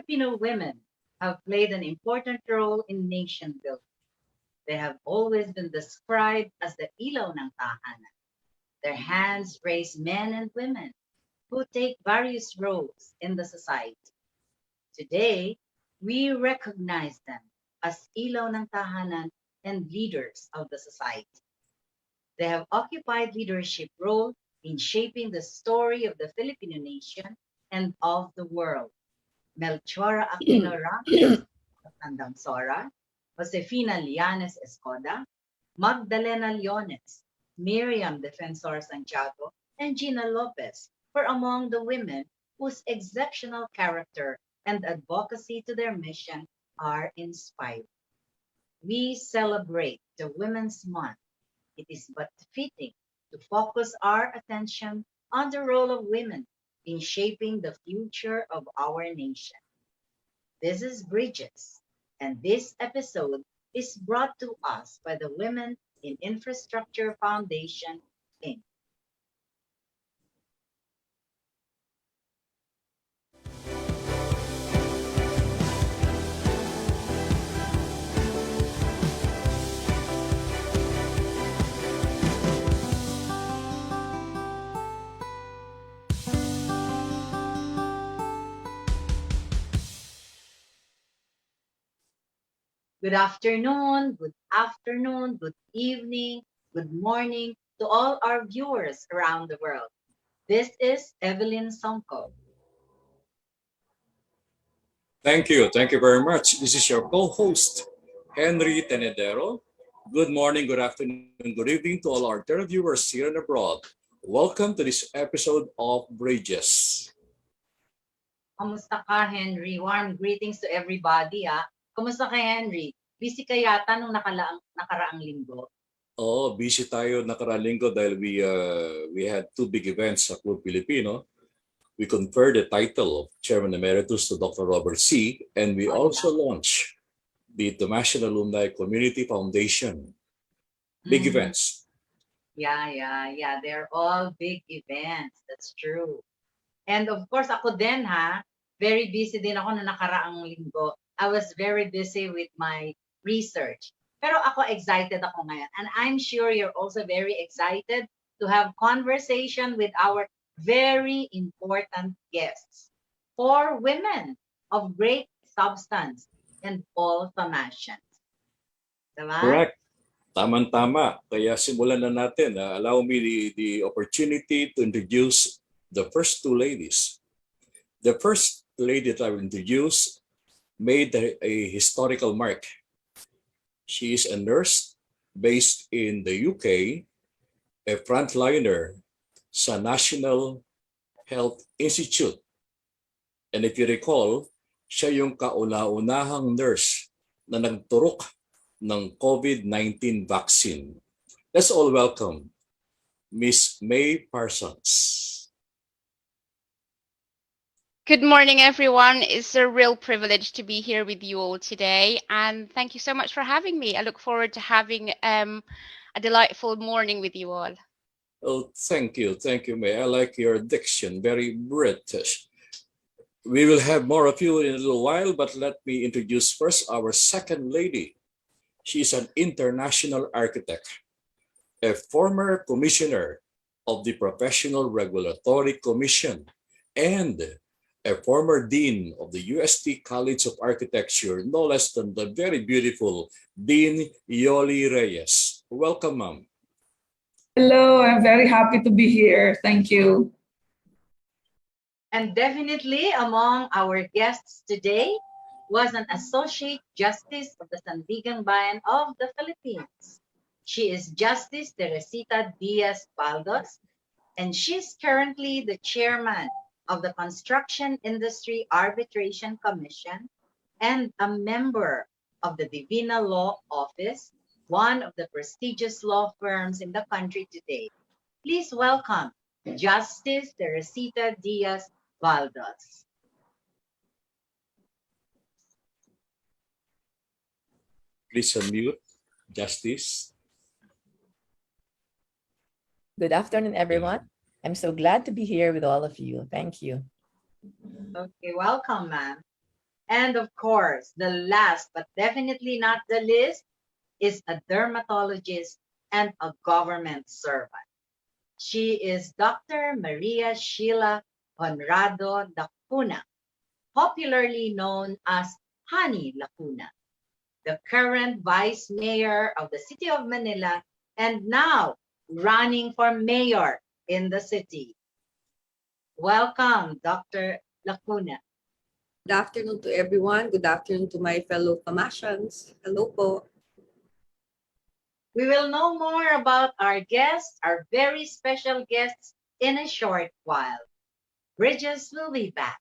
Filipino women have played an important role in nation building. They have always been described as the ilaw ng tahanan. Their hands raise men and women who take various roles in the society. Today, we recognize them as ilaw ng tahanan and leaders of the society. They have occupied leadership role in shaping the story of the Filipino nation and of the world. Melchora Aquino Ramos of Tandang Sora, Josefina Lianes Escoda, Magdalena Leones, Miriam Defensor Santiago, and Gina Lopez were among the women whose exceptional character and advocacy to their mission are inspiring. We celebrate the Women's Month. It is but fitting to focus our attention on the role of women in shaping the future of our nation. This is Bridges, and this episode is brought to us by the Women in Infrastructure Foundation, Inc. Good afternoon, good evening, good morning to all our viewers around the world. This is Evelyn Songko. Thank you. Thank you very much. This is your co-host, Henry Tenedero. Good morning, good afternoon, good evening to all our televiewers here and abroad. Welcome to this episode of Bridges. Kamusta ka, Henry? Warm greetings to everybody, ah. Kamusta ka, Henry? Busy ka yata nung nakaraang linggo. Oh, busy tayo nakaraang linggo dahil we had two big events sa Club Filipino. We conferred the title of Chairman Emeritus to Dr. Robert C. And we also launched the Thomasian Alumni Community Foundation. Big events. Yeah. They're all big events. That's true. And of course, ako din very busy din ako na nakaraang linggo. I was very busy with my research. Pero ako excited ako ngayon. And I'm sure you're also very excited to have conversation with our very important guests. 4 women of great substance and all Thomasians. Diba? Correct. Tama-tama. Kaya simulan na natin. Allow me the opportunity to introduce the first 2 ladies. The first lady that I will introduce made a historical mark. She is a nurse based in the UK, a frontliner sa National Health Institute. And if you recall, siya yung kauna-unahang nurse na nagturok ng COVID-19 vaccine. Let's all welcome Miss May Parsons. Good morning, everyone. It's a real privilege to be here with you all today. And thank you so much for having me. I look forward to having a delightful morning with you all. Oh, thank you. Thank you, May. I like your diction, very British. We will have more of you in a little while, but let me introduce first our second lady. She is an international architect, a former commissioner of the Professional Regulatory Commission, and a former dean of the UST College of Architecture, no less than the very beautiful Dean Yolanda Reyes. Welcome, ma'am. Hello, I'm very happy to be here. Thank you. And definitely among our guests today was an Associate Justice of the Sandigan Bayan of the Philippines. She is Justice Teresita Diaz-Baldos, and she's currently the chairman of the Construction Industry Arbitration Commission and a member of the Divina Law Office, one of the prestigious law firms in the country today. Please welcome Justice Teresita Diaz-Baldos. Please unmute, Justice. Good afternoon, everyone. I'm so glad to be here with all of you. Thank you. Okay, welcome, ma'am. And of course, the last but definitely not the least is a dermatologist and a government servant. She is Dr. Maria Sheila Honrado Lacuna, popularly known as Honey Lacuna, the current Vice Mayor of the City of Manila and now running for mayor in the city. Welcome, Dr. Lacuna. Good afternoon to everyone. Good afternoon to my fellow Thomasians. Hello po. We will know more about our guests, our very special guests, in a short while. Bridges will be back.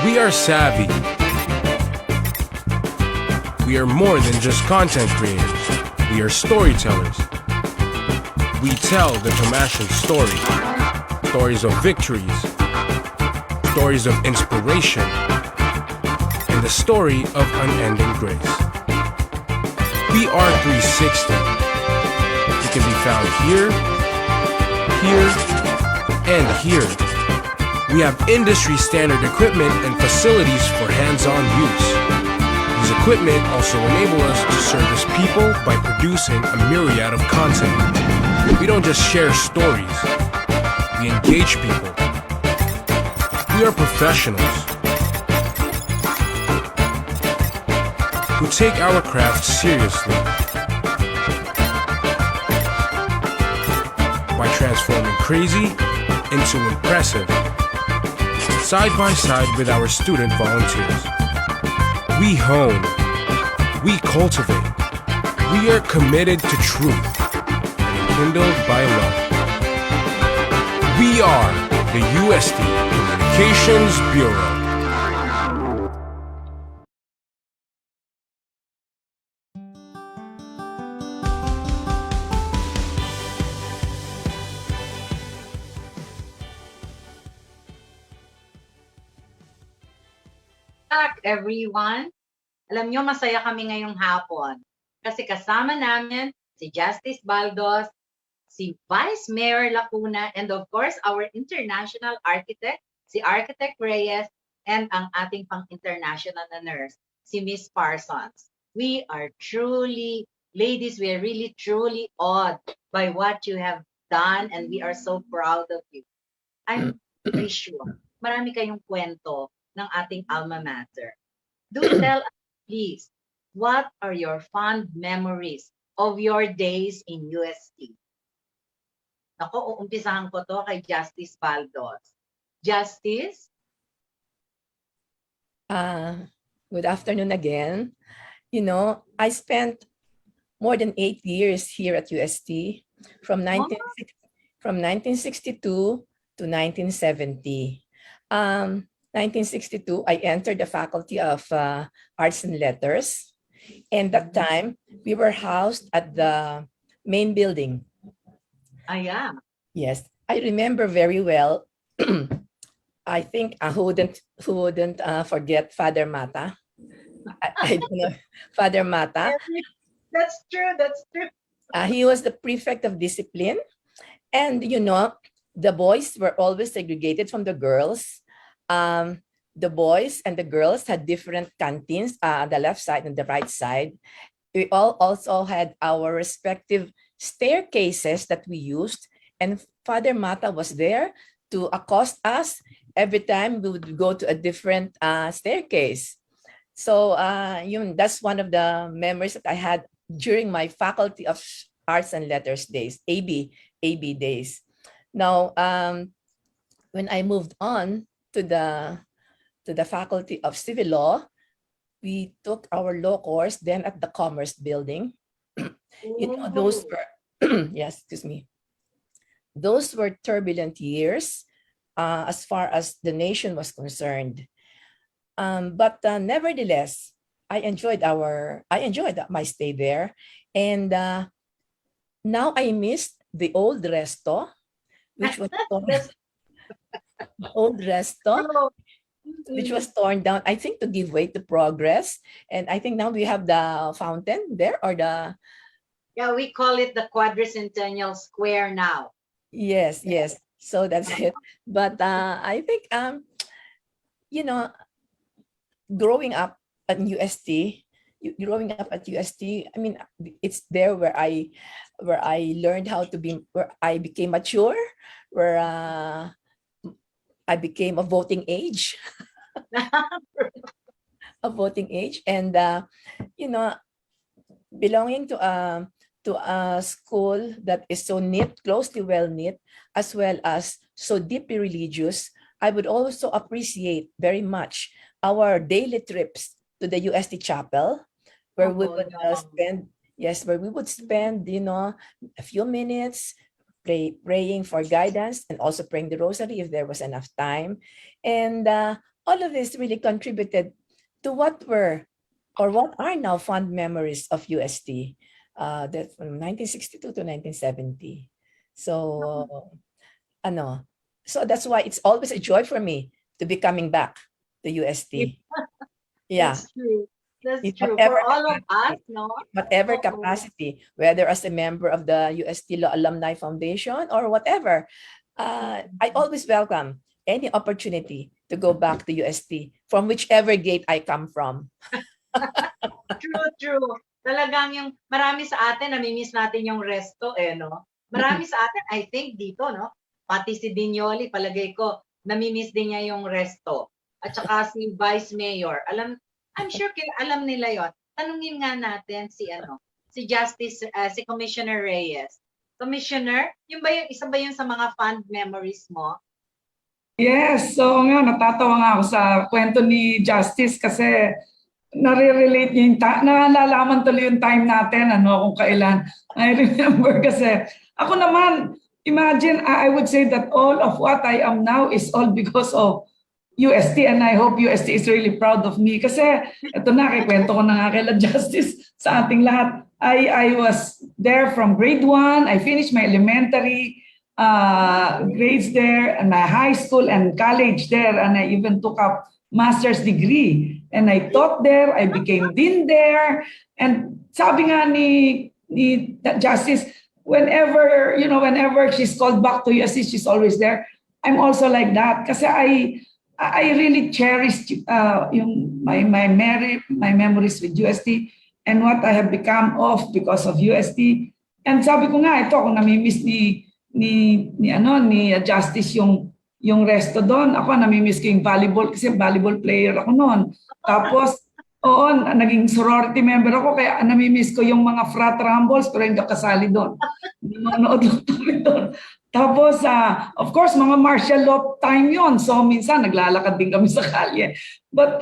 We are savvy. We are more than just content creators. We are storytellers. We tell the Thomasian story. Stories of victories. Stories of inspiration. And the story of unending grace. We are 360. We can be found here, here, and here. We have industry-standard equipment and facilities for hands-on use. These equipment also enable us to service people by producing a myriad of content. We don't just share stories, we engage people. We are professionals who take our craft seriously by transforming crazy into impressive, side by side with our student volunteers. We hone, we cultivate, we are committed to truth and enkindled by love. We are the UST Communications Bureau. Back, everyone. Alam nyo, masaya kami ngayong hapon kasi kasama namin si Justice Baldos, si Vice Mayor Lacuna, and of course, our international architect, si Architect Reyes, and ang ating pang-international na nurse, si Miss Parsons. We are truly, ladies, we are really truly awed by what you have done, and we are so proud of you. I'm pretty sure marami kayong kwento ng ating alma mater. Do tell us, please, what are your fond memories of your days in UST? Ako, uumpisahan ko to kay Justice Baldos. Justice? Good afternoon again. You know, I spent more than 8 years here at UST from 1962 to 1970. 1962, I entered the Faculty of Arts and Letters. And that time, we were housed at the main building. Yeah. Yes, I remember very well. I think who wouldn't forget Father Mata? I don't know, Father Mata. That's true. That's true. He was the prefect of discipline. And, the boys were always segregated from the girls. The boys and the girls had different canteens, the left side and the right side. We all also had our respective staircases that we used. And Father Mata was there to accost us every time we would go to a different staircase. So that's one of the memories that I had during my Faculty of Arts and Letters days, AB days. Now, when I moved on to the Faculty of Civil Law, we took our law course then at the Commerce Building. Those were, yes, excuse me. Those were turbulent years as far as the nation was concerned. But nevertheless, I enjoyed my stay there. And now I miss the old resto, which was old resto, which was torn down, I think, to give way to progress. And I think now we have the fountain there, or the... Yeah, we call it the Quadricentennial Square now. Yes. So that's it. But I think, growing up at UST, I mean, it's there where I learned how to be, where I became mature, where I became a voting age. A voting age. And, belonging to a school that is so knit, closely well knit, as well as so deeply religious, I would also appreciate very much our daily trips to the UST Chapel, where we would spend, a few minutes praying for guidance, and also praying the rosary if there was enough time. And all of this really contributed to what are now fond memories of UST, that from 1962 to 1970. So, so that's why it's always a joy for me to be coming back to UST. Yeah. That's true. That's true. Whatever For all of us, no? whatever capacity, whether as a member of the UST Law Alumni Foundation or whatever, I always welcome any opportunity to go back to UST from whichever gate I come from. True. Talagang yung marami sa atin, namimiss natin yung resto, no? Marami sa atin, I think dito, no? Pati si Dinyoli, palagay ko, namimiss din niya yung resto. At saka si Vice Mayor, I'm sure alam nila yon. Tanungin nga natin si Justice, si Commissioner Reyes. Commissioner, isa ba yun sa mga fond memories mo? Yes, so natatawa nga ako sa kwento ni Justice kasi nare-relate niya nalalaman tuloy yung time natin, kung kailan. I remember kasi, ako naman, imagine, I would say that all of what I am now is all because of UST, and I hope UST is really proud of me. Kasi, ito na, kikwento ko na nga kay Justice sa ating lahat. I was there from grade 1, I finished my elementary grades there, and my high school and college there, and I even took up master's degree. And I taught there, I became dean there, and sabi nga ni Justice, whenever she's called back to UST, she's always there. I'm also like that kasi I really cherished my memories with UST and what I have become of because of UST. And sabi ko nga, ito, kung namimiss ni Justice yung resto doon, ako namimiss ko yung volleyball kasi volleyball player ako noon. Tapos, naging sorority member ako, kaya namimiss ko yung mga frat rumbles, pero hindi ako kasali doon. Nanonood lang kami doon. Tapos, of course, mga martial law time yon. So, minsan, naglalakad din kami sa kalye. But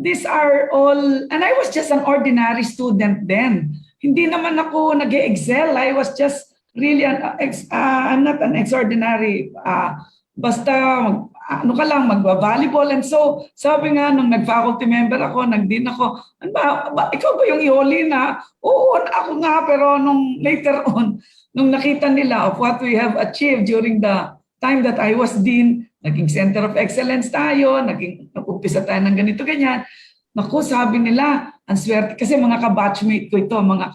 these are all, and I was just an ordinary student then. Hindi naman ako nag-excel. I was just really, I'm not an extraordinary, basta, magba-volleyball. And so, sabi nga, nung nag-faculty member ako, nag-dean ako, ikaw ba yung Yoli na? Oo, ako nga, pero nung later on, nung nakita nila of what we have achieved during the time that I was dean, naging center of excellence tayo, nag-umpisa tayo ng ganito-ganyan, Naku, sabi nila, ang swerte. Kasi mga ka-batchmate ko ito, mga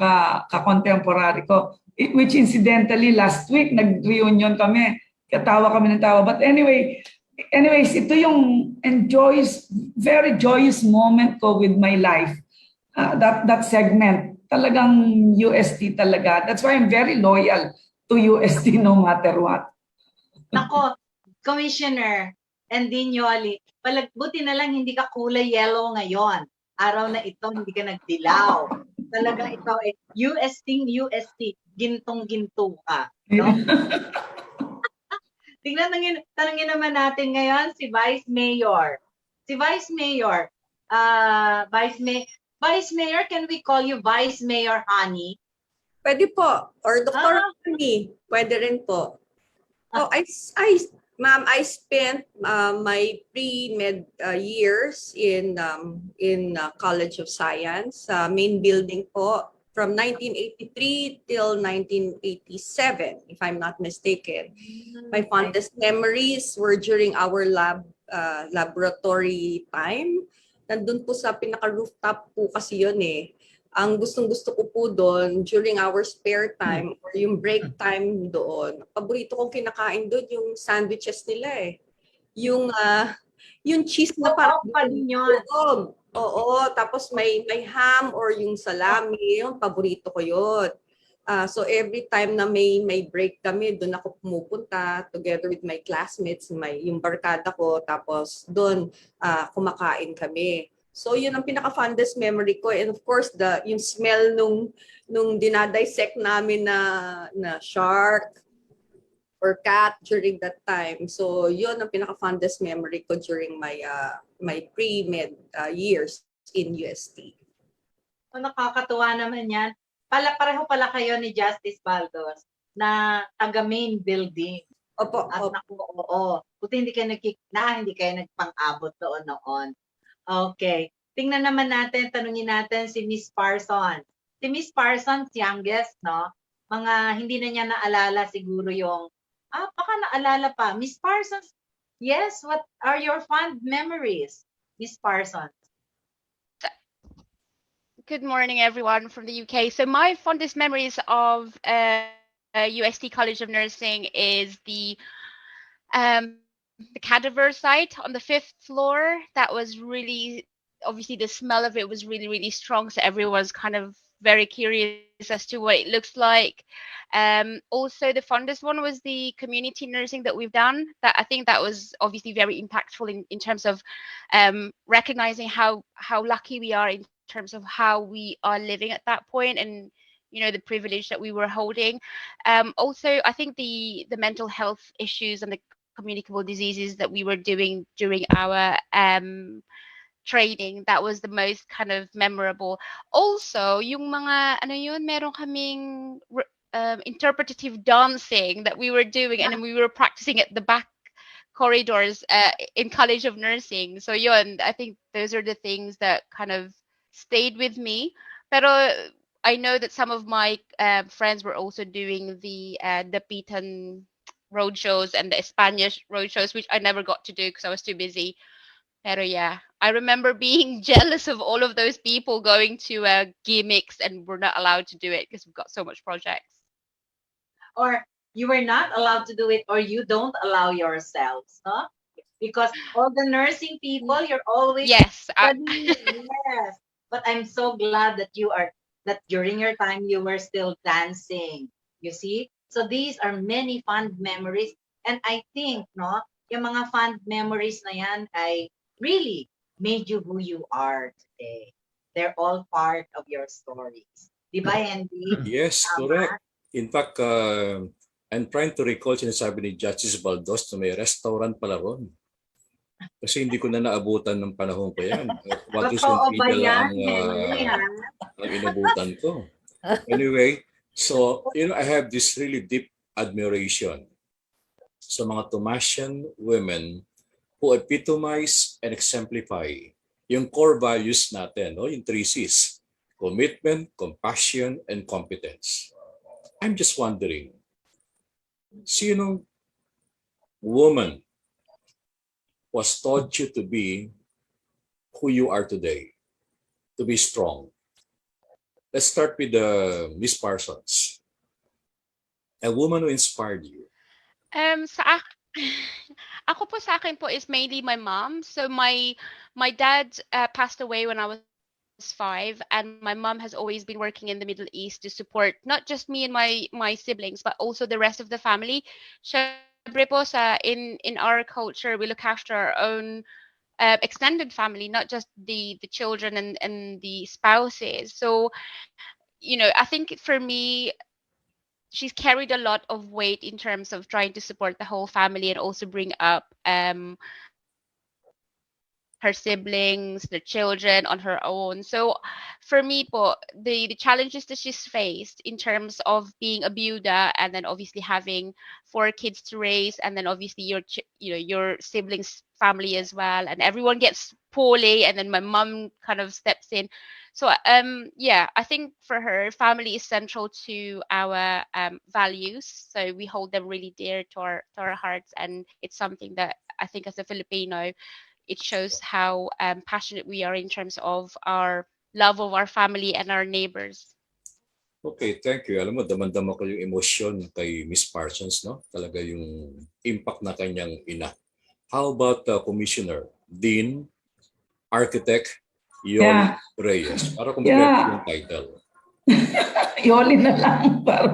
ka-contemporary ko. Which incidentally, last week, nag-reunion kami. Katawa kami ng tawa. But anyways, ito yung very joyous moment ko with my life. That segment. Talagang UST talaga. That's why I'm very loyal to UST no matter what. Nako, Commissioner, and din Yoli, buti na lang hindi ka kulay yellow ngayon. Araw na ito, hindi ka nagdilaw. Talagang ikaw ay UST, gintong-ginto ka. No? Tanungin naman natin ngayon si Vice Mayor. Si Vice Mayor, Vice Mayor, can we call you Vice Mayor Honey? Pwede po. Or Dr. Honey. Pwede rin po. Oh, Ma'am, I spent my pre-med years in College of Science, main building po, from 1983 till 1987, if I'm not mistaken. My fondest memories were during our laboratory time. Nandun po sa pinaka-rooftop po kasi yun eh. Ang gustong-gusto ko po doon during our spare time or yung break time doon, paborito kong kinakain doon yung sandwiches nila eh. Yung cheese na parang buog. Oo, tapos may ham or yung salami, yung paborito ko yun. So every time na may break kami, doon ako pumupunta together with my classmates, yung barkada ko, tapos doon kumakain kami. So yun ang pinaka-fondest memory ko, and of course yung smell nung dinadissect namin na shark or cat during that time. So yun ang pinaka-fondest memory ko during my pre-med years in UST. So, nakakatuwa naman yan. Pareho pala kayo ni Justice Baldos na taga-main building. Opo. At oo. Buti hindi kayo nagpang-abot doon noon. Okay. Tingnan naman natin, tanungin natin si Miss Parsons. Si Miss Parsons, youngest, no? Hindi na niya naalala siguro yung, baka naalala pa. Miss Parsons, yes, what are your fond memories, Miss Parsons? Good morning, everyone from the UK. So my fondest memories of UST College of Nursing is the cadaver site on the 5th floor. That was really, obviously the smell of it was really, really strong. So everyone's kind of very curious as to what it looks like. Also, the fondest one was the community nursing that we've done. That I think that was obviously very impactful in terms of recognizing how lucky we are in terms of how we are living at that point, and the privilege that we were holding. Also, I think the mental health issues and the communicable diseases that we were doing during our training, that was the most kind of memorable. Also, yung mga meron kaming interpretative dancing that we were doing, and then we were practicing at the back corridors in College of Nursing. So yun, I think those are the things that kind of stayed with me. Pero I know that some of my friends were also doing the Pitan road shows and the Spanish road shows, which I never got to do because I was too busy. Pero yeah, I remember being jealous of all of those people going to gimmicks, and we're not allowed to do it because we've got so much projects. Or you were not allowed to do it, or you don't allow yourselves, no? Because all the nursing people, you're always yes. Yes. But I'm so glad that that during your time you were still dancing. You see? So these are many fond memories, and I think, no, yung mga fond memories na yan ay really made you who you are today. They're all part of your stories. Di ba, Henry? Yes, correct. In fact, I'm trying to recall sinasabi ni Justice Baldos na may restaurant pala ron. Kasi hindi ko na naabutan ng panahon ko yan. Totoo ba yan, Henry? Ang inabutan ko. Anyway, so, I have this really deep admiration sa mga Thomasian women who epitomize and exemplify yung core values natin, no? Yung 3 C's: commitment, compassion, and competence. I'm just wondering, sinong woman was taught you to be who you are today? to be strong. Let's start with Miss Parsons, a woman who inspired you. Sa ako po sa akin po is mainly my mom. So my dad passed away when I was 5, and my mom has always been working in the Middle East to support not just me and my siblings, but also the rest of the family. Syempre po in our culture, we look after our own extended family, not just the children and the spouses. So, I think for me, she's carried a lot of weight in terms of trying to support the whole family and also bring up her siblings, the children on her own. So for me po, the challenges that she's faced in terms of being a byuda and then obviously having 4 kids to raise, and then obviously your siblings family as well, and everyone gets poorly, and then my mom kind of steps in. So yeah, I think for her, family is central to our values. So we hold them really dear to our hearts, and it's something that I think as a Filipino, it shows how passionate we are in terms of our love of our family and our neighbors. Okay, thank you. Alam mo, damang-dama ko yung emosyon kay Miss Parsons, no? Talaga yung impact na kanyang ina. How about Commissioner, Dean, Architect, Yolanda Reyes? Para kumpleto yung title. Yoli na lang para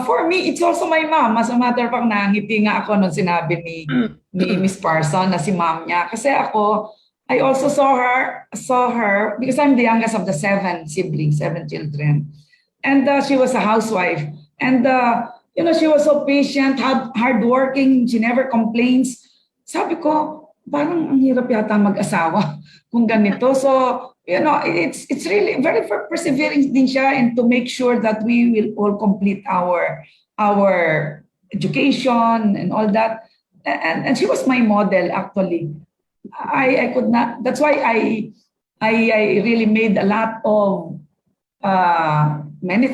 for me, it's also my mom. As a matter of fact, nangiti nga ako nung sinabi ni Miss Parsons na si mom niya. Kasi ako, I also saw her because I'm the youngest of the 7 siblings, 7 children. And she was a housewife. And, she was so patient, hardworking. She never complains. Sabi ko, parang ang hirap yata mag-asawa kung ganito. So, it's really very persevering din siya, and to make sure that we will all complete our education and all that. And she was my model, actually. I could not. That's why I really made a lot of many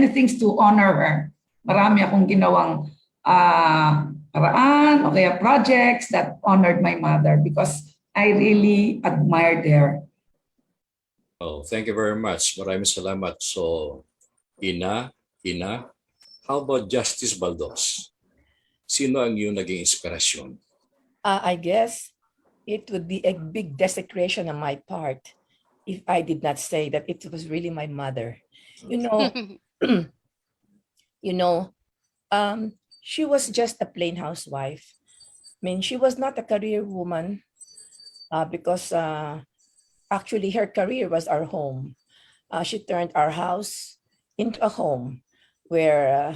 things to honor her. Marami akong ginawang paraan o kaya projects that honored my mother because I really admired her. Oh, thank you very much. Maraming salamat. So, Ina, how about Justice Baldos? Sino ang iyong naging inspirasyon? I guess it would be a big desecration on my part if I did not say that it was really my mother. She was just a plain housewife. I mean, she was not a career woman because actually her career was our home. She turned our house into a home where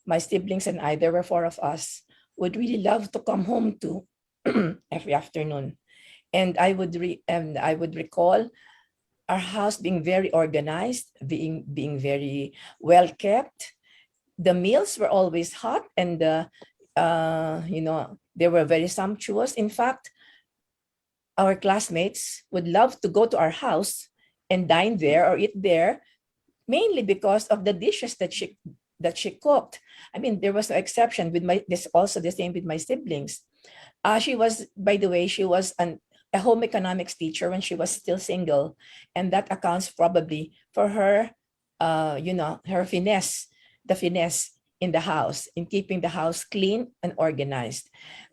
my siblings and I, there were 4 of us, would really love to come home to every afternoon. And I would recall our house being very organized, being very well kept. The meals were always hot, and they were very sumptuous. In fact, our classmates would love to go to our house and dine there or eat there, mainly because of the dishes that she cooked. I mean, there was no exception with also the same with my siblings. She was, by the way, a home economics teacher when she was still single, and that accounts probably for her, her finesse, the finesse in the house, in keeping the house clean and organized.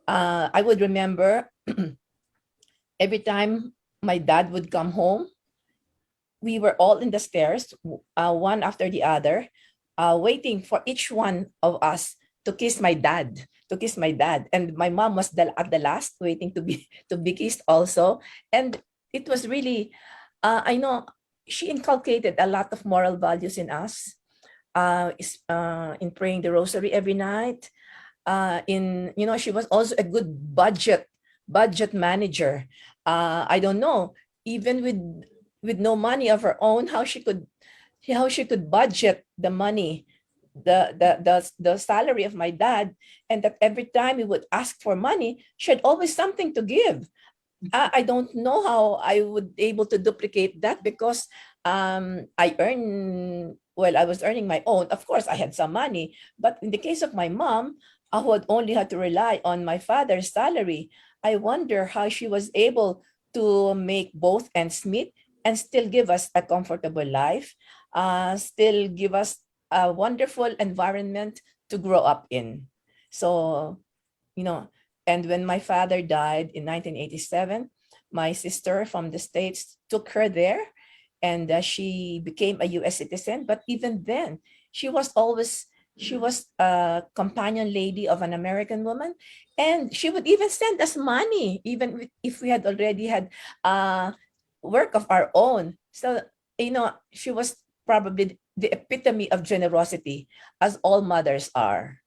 I would remember every time my dad would come home, we were all in the stairs, one after the other, waiting for each one of us to kiss my dad. And my mom was at the last, waiting to be kissed also. And it was really, I know she inculcated a lot of moral values in us, in praying the rosary every night. She was also a good budget manager. I don't know, even with no money of her own, how she could budget the money, the salary of my dad, and that every time we would ask for money, she had always something to give. I don't know how I would able to duplicate that because I was earning my own. Of course, I had some money, but in the case of my mom, who had only had to rely on my father's salary, I wonder how she was able to make both ends meet and still give us a comfortable life, still give us a wonderful environment to grow up in. So, and when my father died in 1987, my sister from the States took her there, and she became a US citizen. But even then, she was a companion lady of an American woman, and she would even send us money, even if we had already had work of our own. So, she was probably the epitome of generosity, as all mothers are.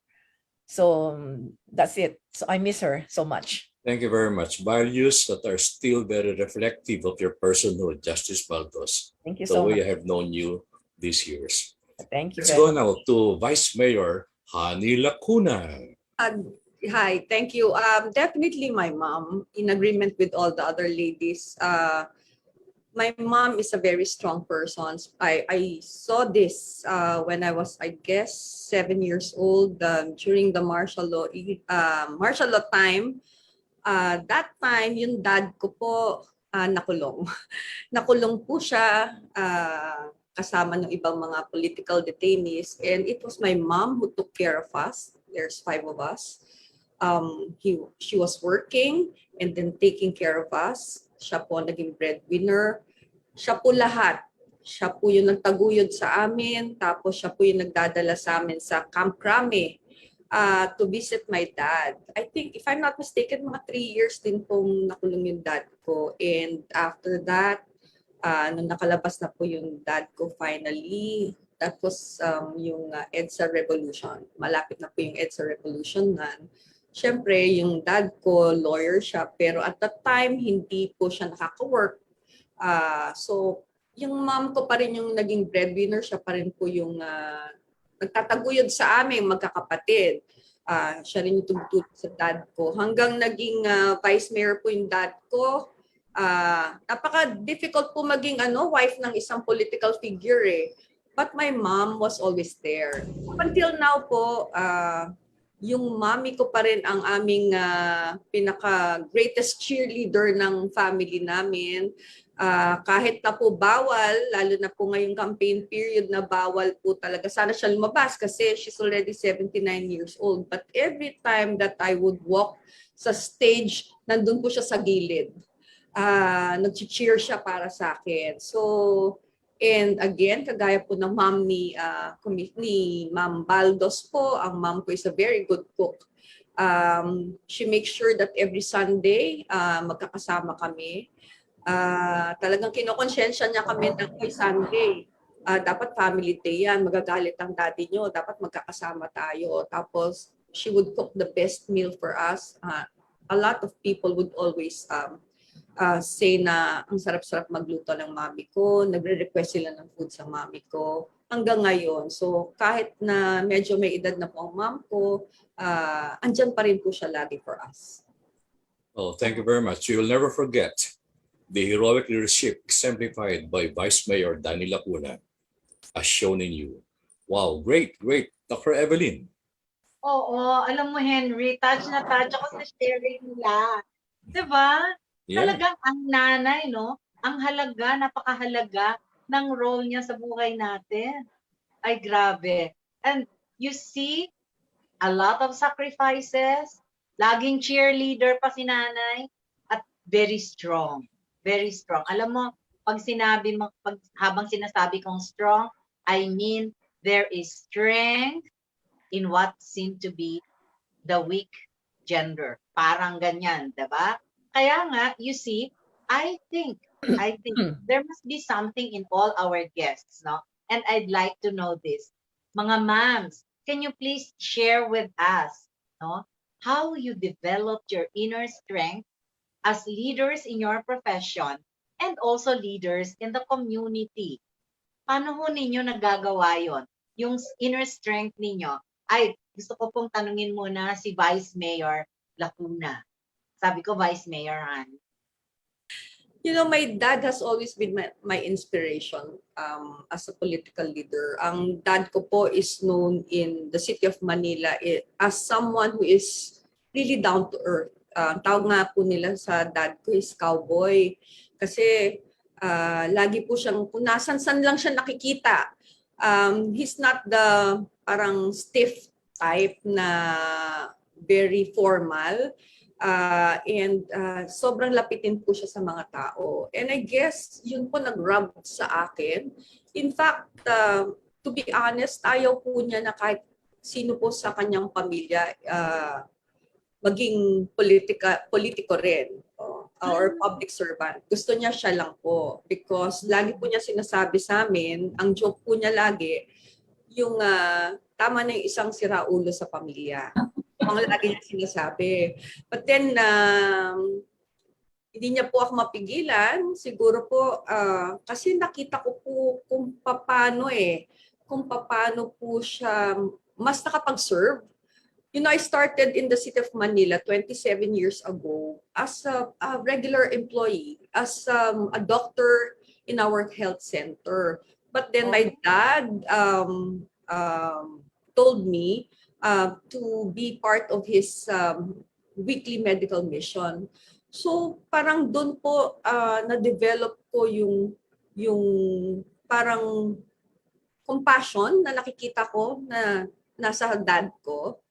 So that's it. So I miss her so much. Thank you very much. Values that are still very reflective of your personhood, Justice Baldos, Thank you the so way much. I have known you these years. Thank you. Let's go now to Vice Mayor Honey Lacuna. Hi, thank you. Definitely my mom, in agreement with all the other ladies. My mom is a very strong person. I saw this when I was, I guess, 7 years old during the martial law time. That time, yung dad ko po nakulong. Nakulong po siya kasama ng ibang mga political detainees, and it was my mom who took care of us. There's 5 of us. She was working and then taking care of us. Siya po naging breadwinner. Siya po lahat. Siya po yung nagtaguyod sa amin. Tapos siya po yung nagdadala sa amin sa Camp Crame to visit my dad. I think, if I'm not mistaken, mga 3 years din pong nakulong yung dad ko. And after that, nung nakalabas na po yung dad ko finally, that was yung EDSA Revolution. Malapit na po yung EDSA Revolution na. Siyempre, yung dad ko, lawyer siya, pero at that time, hindi po siya nakaka-work. So, yung mom ko pa rin yung naging breadwinner, siya pa rin po yung nagtataguyod sa aming magkakapatid. Siya rin yung tumutulong sa dad ko. Hanggang naging vice mayor po yung dad ko, napaka-difficult po maging wife ng isang political figure eh. But my mom was always there. Up until now po, yung mommy ko pa rin ang aming pinaka-greatest cheerleader ng family namin. Kahit na po bawal, lalo na po ngayong campaign period na bawal po talaga. Sana siya lumabas kasi she's already 79 years old. But every time that I would walk sa stage, nandun po siya sa gilid. Nag-cheer siya para sa akin. So, and again, kagaya po ng mom ni Ma'am Baldos po, ang mom ko is a very good cook. She makes sure that every Sunday, magkakasama kami. Talagang kinokonsensya niya kami ng Sunday. Dapat family day yan, magagalit ang daddy nyo, dapat magkakasama tayo. Tapos, she would cook the best meal for us. A lot of people would always say na ang sarap-sarap magluto ng mami ko, nagre-request sila ng food sa mami ko hanggang ngayon. So kahit na medyo may edad na po ang mom ko, andyan pa rin po siya lagi for us. Oh, thank you very much. You will never forget the heroic leadership exemplified by Vice Mayor Honey Lacuna as shown in you. Wow, great, great. Dr. Evelyn. Oo, alam mo Henry, touch na touch ako sa sharing nila. Diba? Yeah. Talagang ang nanay, no? Ang halaga, napakahalaga ng role niya sa buhay natin. Ay, grabe. And you see, a lot of sacrifices, laging cheerleader pa si nanay, at very strong. Very strong. Alam mo, habang sinasabi kong strong, I mean, there is strength in what seemed to be the weak gender. Parang ganyan, diba? Kaya nga, you see, I think there must be something in all our guests, no? And I'd like to know this. Mga moms, can you please share with us, no? How you developed your inner strength as leaders in your profession and also leaders in the community. Paano ho ninyo nagagawa yon? Yung inner strength ninyo. Ay, gusto ko pong tanungin muna si Vice Mayor Lacuna. Sabi ko, Vice Mayor Honey. You know, my dad has always been my inspiration as a political leader. Ang dad ko po is known in the city of Manila as someone who is really down to earth. tawag nga po nila sa dad ko is cowboy. Kasi lagi po siyang, kung nasan-san lang siya nakikita, he's not the parang stiff type na very formal. And sobrang lapitin po siya sa mga tao. And I guess yun po nag-rub sa akin. In fact, to be honest, ayaw po niya na kahit sino po sa kanyang pamilya maging politiko rin or public servant. Gusto niya siya lang po because lagi po niya sinasabi sa amin, ang joke po niya lagi, yung tama na yung isang siraulo sa pamilya. Ang lagi niya sinasabi. But then, hindi niya po ako mapigilan. Siguro po, kasi nakita ko po kung paano po siya mas nakapag-serve. You know, I started in the city of Manila 27 years ago as a regular employee, as a doctor in our health center. But then my dad told me to be part of his weekly medical mission. So parang doon po na-develop ko yung parang compassion na nakikita ko na nasa dad ko.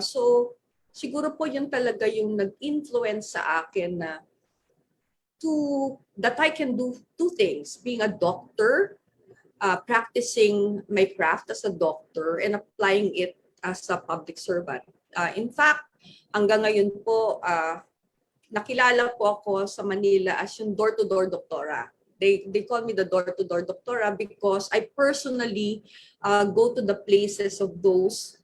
So siguro po yun talaga yung nag-influence sa akin na that I can do two things, being a doctor, practicing my craft as a doctor and applying it as a public servant. In fact, hanggang ngayon po, nakilala po ako sa Manila as yung door-to-door doktora. They call me the door-to-door doktora because I personally go to the places of those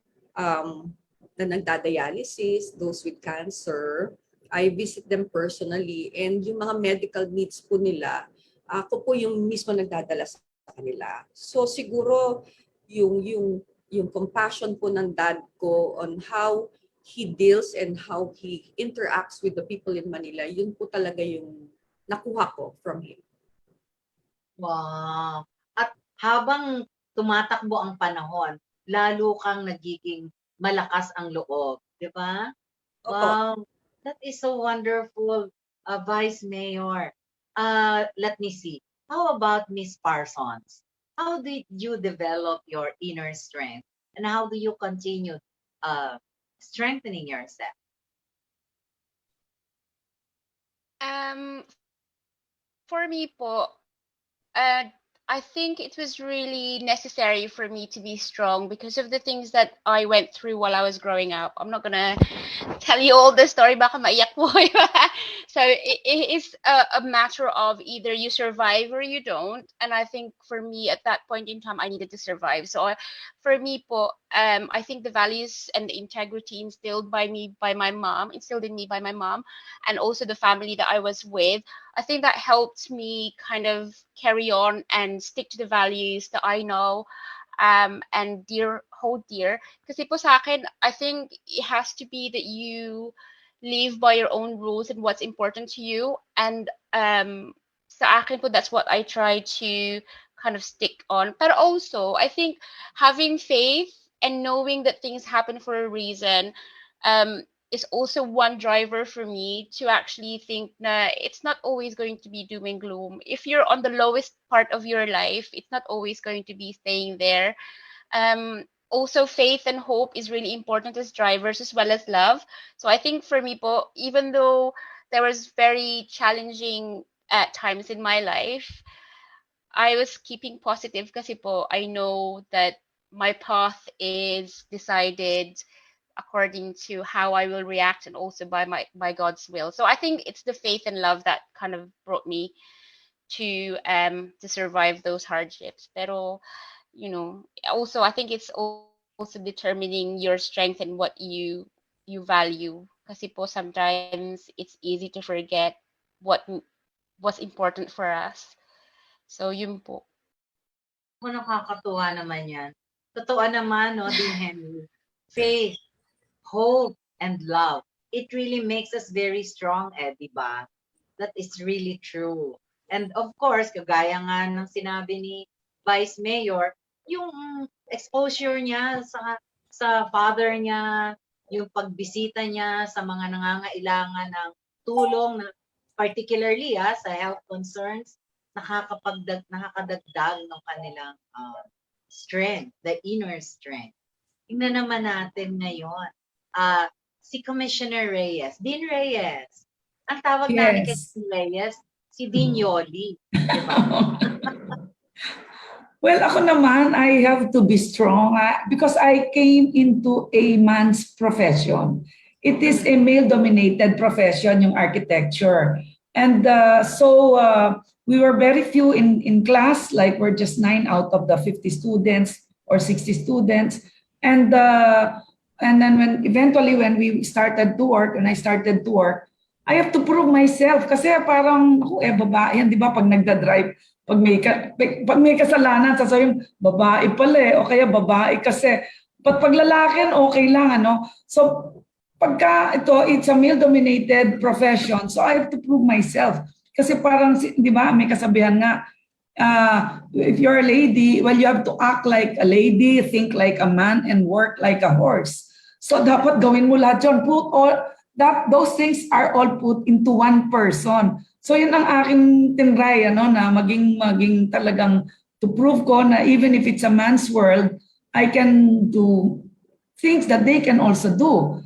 na nagdadialysis, those with cancer. I visit them personally and yung mga medical needs po nila, ako po yung mismo nagdadala sa kanila. So siguro yung compassion po ng dad ko on how he deals and how he interacts with the people in Manila, yun po talaga yung nakuha ko from him. Wow. At habang tumatakbo ang panahon, lalo kang nagiging malakas ang loob, di ba? Wow. That is so wonderful, Vice Mayor. Let me see. How about Miss Parsons? How did you develop your inner strength? And how do you continue strengthening yourself? For me po, I think it was really necessary for me to be strong because of the things that I went through while I was growing up. I'm not gonna tell you all the story, baka maiyak po. So it is a matter of either you survive or you don't. And I think for me at that point in time, I needed to survive. So for me po, I think the values and the integrity instilled in me by my mom, and also the family that I was with, I think that helped me kind of carry on and stick to the values that I know and hold dear. Kasi po sa akin, I think it has to be that you live by your own rules and what's important to you. And sa akin po, that's what I try to kind of stick on. But also, I think having faith and knowing that things happen for a reason is also one driver for me to actually think na it's not always going to be doom and gloom. If you're on the lowest part of your life, it's not always going to be staying there. Also, faith and hope is really important as drivers as well as love. So I think for me po, even though there was very challenging at times in my life, I was keeping positive kasi po I know that my path is decided according to how I will react and also by God's will. So I think it's the faith and love that kind of brought me to survive those hardships. Pero you know, also I think it's also determining your strength and what you value. Kasi po sometimes it's easy to forget what's important for us. So yun po. Nakakatuwa naman yan. Totoo naman, no, Dean Henry. Faith, hope, and love. It really makes us very strong, di ba? That is really true. And of course, kagaya nga ng sinabi ni Vice Mayor, yung exposure niya sa father niya, yung pagbisita niya sa mga nangangailangan ng tulong, particularly sa health concerns, nakakadagdag ng kanilang strength, the inner strength. Tingnan naman natin ngayon, si Commissioner Reyes, Dean Reyes. Ang tawag namin kay Yes. Dean Reyes, si Dean Yoli. Diba? Well, ako naman, I have to be strong because I came into a man's profession. It is a male-dominated profession, yung architecture. And so we were very few in class, like we're just 9 out of the 50 students or 60 students. And then eventually when we started to work, when I started to work, I have to prove myself kasi parang ako babae yan, 'di ba, pag nagda-drive, pag may kasalanan sasabihin babae pala o kaya babae kasi pag lalaki okay lang ano. So pagka it's a male dominated profession, so I have to prove myself kasi parang 'di ba may kasabihan nga if you're a lady, well, you have to act like a lady, think like a man, and work like a horse. So dapat gawin mo lahat yun. Those things are all put into one person. So yun ang aking tinry, na maging talagang to prove ko na even if it's a man's world, I can do things that they can also do.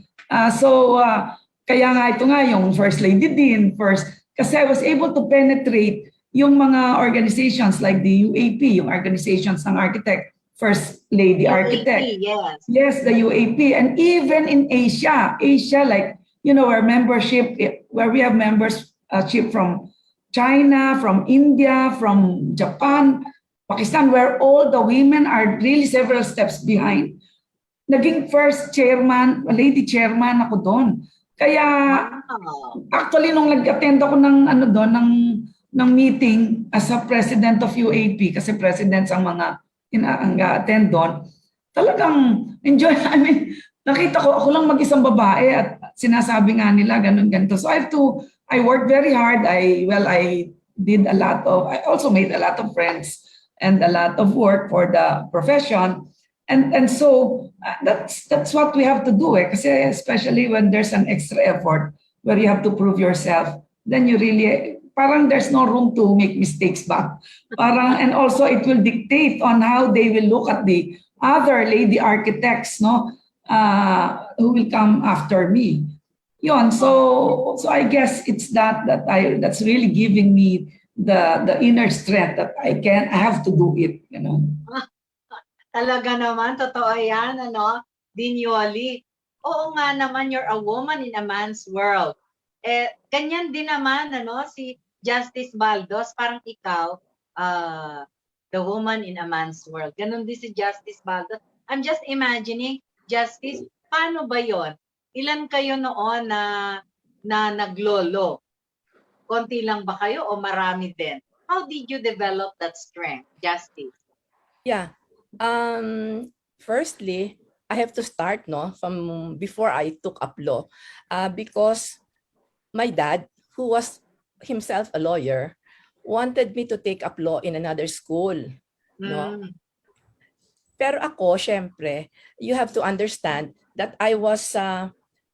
Kaya nga ito nga yung First Lady Dean first, kasi I was able to penetrate yung mga organizations like the UAP, yung organizations ng architect, First Lady Architect. Yes. Yes, the UAP. And even in Asia, like, our membership, where we have membership from China, from India, from Japan, Pakistan, where all the women are really several steps behind. Naging first chairman, lady chairman ako doon. Kaya, actually, nung nag-attend ako ng meeting as a president of UAP, kasi presidents ang mga attend doon, talagang enjoy. I mean, nakita ko, ako lang mag-isang babae at sinasabi nga nila ganito. So I worked very hard. I also made a lot of friends and a lot of work for the profession. And so that's what we have to do. Kasi especially when there's an extra effort where you have to prove yourself, then you really, parang there's no room to make mistakes ba? And also it will dictate on how they will look at the other lady architects, who will come after me. Yon, so I guess it's that's really giving me the inner strength that I have to do it, Talaga naman, totoo yan, Dean Yoli. Oo nga naman, you're a woman in a man's world. Ganyan din naman, si Justice Baldos, parang ikaw, the woman in a man's world. Ganon din si Justice Baldos. I'm just imagining, Justice, paano ba yon? Ilan kayo noon na naglolo? Konti lang ba kayo o marami din? How did you develop that strength, Justice? Yeah. Firstly, I have to start from before I took up law, because my dad, who was himself a lawyer, wanted me to take up law in another school. Pero ako, syempre, you have to understand that I was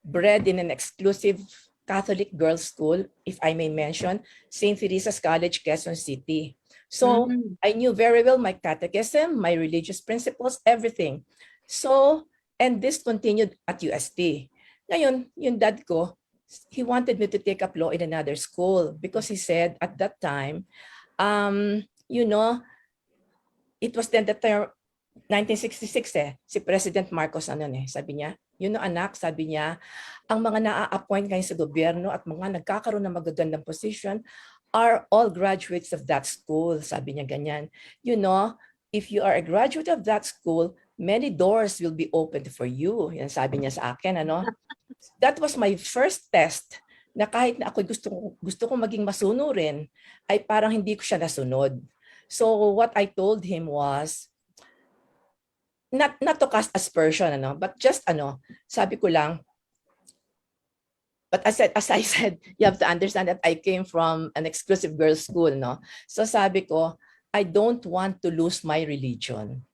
bred in an exclusive Catholic girls' school, if I may mention, St. Teresa's College, Quezon City. So I knew very well my catechism, my religious principles, everything. So, and this continued at UST. Ngayon, yung dad ko, he wanted me to take up law in another school because he said at that time, it was then the term 1966 si President Marcos sabi niya, anak, sabi niya, ang mga na-appoint ngayon sa gobyerno at mga nagkakaroon ng magagandang position are all graduates of that school, sabi niya ganyan. If you are a graduate of that school, many doors will be opened for you. Yan sabi niya sa akin, That was my first test na kahit na ako gusto ko maging masunurin, ay parang hindi ko siya nasunod. So what I told him was, not to cast aspersion, but just sabi ko lang, but as I said, you have to understand that I came from an exclusive girls' school, So sabi ko, I don't want to lose my religion.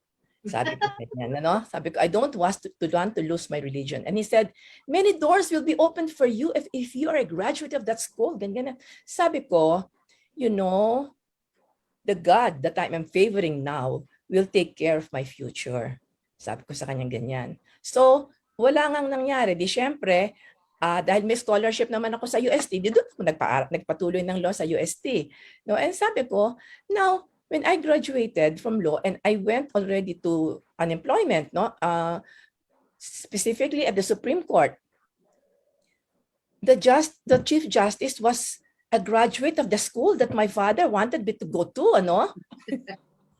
Sabi ko ganyan, ano? Sabi ko, I don't want to lose my religion. And he said, many doors will be opened for you if you are a graduate of that school. Ganyan. Sabi ko, you know, the God that I am favoring now will take care of my future. Sabi ko sa kanya ganyan. So, wala ngang nangyari. Di syempre, dahil may scholarship naman ako sa UST, di doon ako nagpatuloy ng law sa UST. No? And sabi ko, now, when I graduated from law and I went already to unemployment, no, specifically at the Supreme Court, the Chief Justice was a graduate of the school that my father wanted me to go to, ano?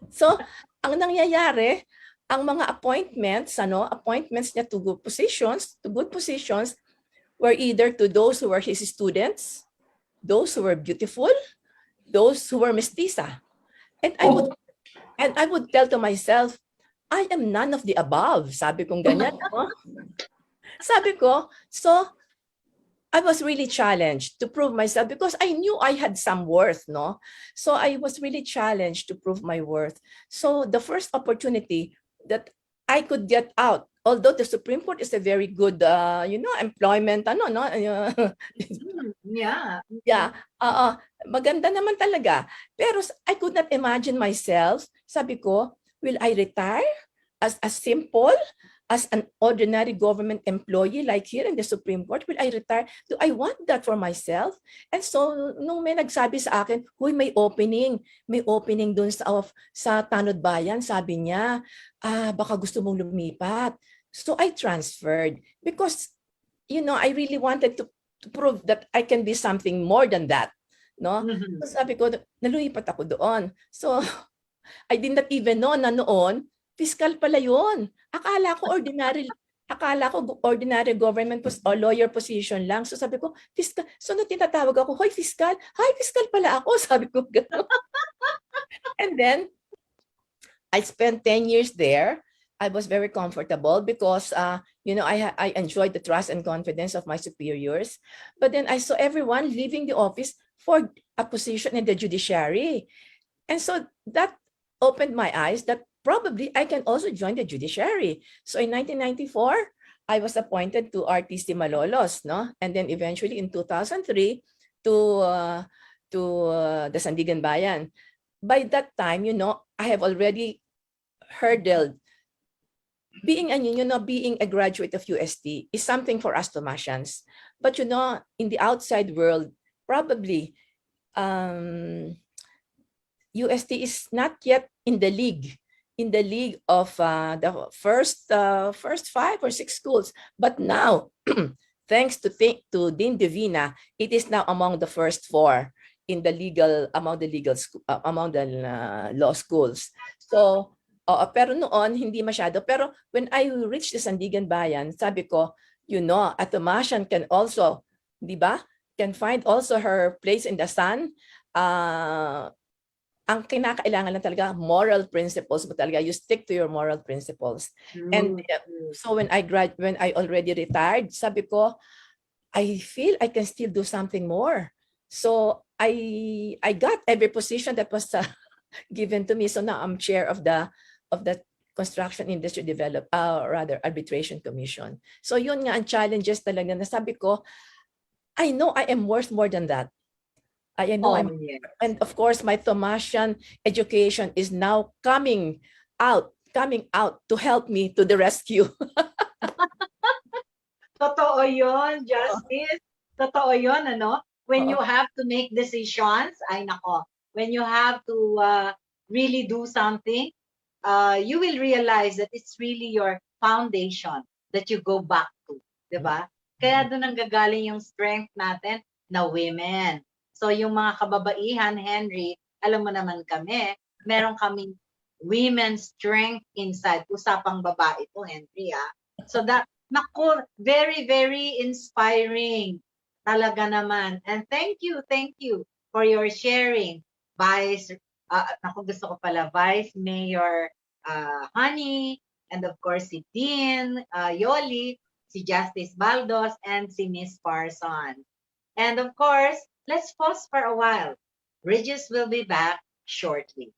So, ang nangyayari, ang mga appointments niya to good positions were either to those who were his students, those who were beautiful, those who were mestiza. And I would tell to myself, I am none of the above. Sabi kong ganyan. No? Sabi ko, so I was really challenged to prove myself because I knew I had some worth, no? So I was really challenged to prove my worth. So the first opportunity that I could get out, although the Supreme Court is a very good, employment, no? Yeah. Yeah, maganda naman talaga. Pero I could not imagine myself, sabi ko, will I retire as an ordinary government employee like here in the Supreme Court? Will I retire? Do I want that for myself? And so, nung may nagsabi sa akin, huy, may opening dun sa Tanod Bayan, sabi niya, baka gusto mong lumipat. So I transferred because, I really wanted to prove that I can be something more than that. No? Mhm. So sabi ko, naluipat ako doon. So I did not even know na noon, fiscal pala yun. Akala ko ordinary government or lawyer position lang. So sabi ko, fiscal. So nung tinatawag ako, hoy fiscal. Hi, fiscal pala ako. Sabi ko gano'n. And then, I spent 10 years there. I was very comfortable because, I enjoyed the trust and confidence of my superiors. But then I saw everyone leaving the office for a position in the judiciary. And so that opened my eyes that probably I can also join the judiciary. So in 1994, I was appointed to RTC Malolos, no? And then eventually in 2003 to the Sandigan Bayan. By that time, I have already hurdled. Being a graduate of UST is something for us Thomasians. But in the outside world, probably UST is not yet in the league of the first 5 or 6 schools. But now, thanks to Dean Divina, it is now among the first 4 in the among the law schools. So, pero noon hindi masyado. Pero when I reached the Sandigan Bayan, sabi ko, a Thomasian can also, di ba? Can find also her place in the sun. Ang kinakailangan lang talaga, moral principles mo talaga. You stick to your moral principles. And so when I already retired, sabi ko, I feel I can still do something more. So I got every position that was given to me. So now I'm chair of the Construction Industry Arbitration Commission. So yun nga ang challenges talaga na sabi ko, I know I am worth more than that. I know Yes. and of course my Thomasian education is now coming out to help me to the rescue. Totoo yun, Justice. Totoo yun, ano? When you have to make decisions, ay nako, when you have to really do something, you will realize that it's really your foundation that you go back to, di ba? Kaya doon ang gagaling yung strength natin na women. So yung mga kababaihan, Henry, alam mo naman kami, meron kaming women's strength inside. Usapang babae to, Henry, So that, naku, very, very inspiring. Talaga naman. And thank you for your sharing, Vice Vice Mayor Honey, and of course si Dean, Yoli, si Justice Baldos, and si Miss Parsons. And of course, let's pause for a while. Regis will be back shortly.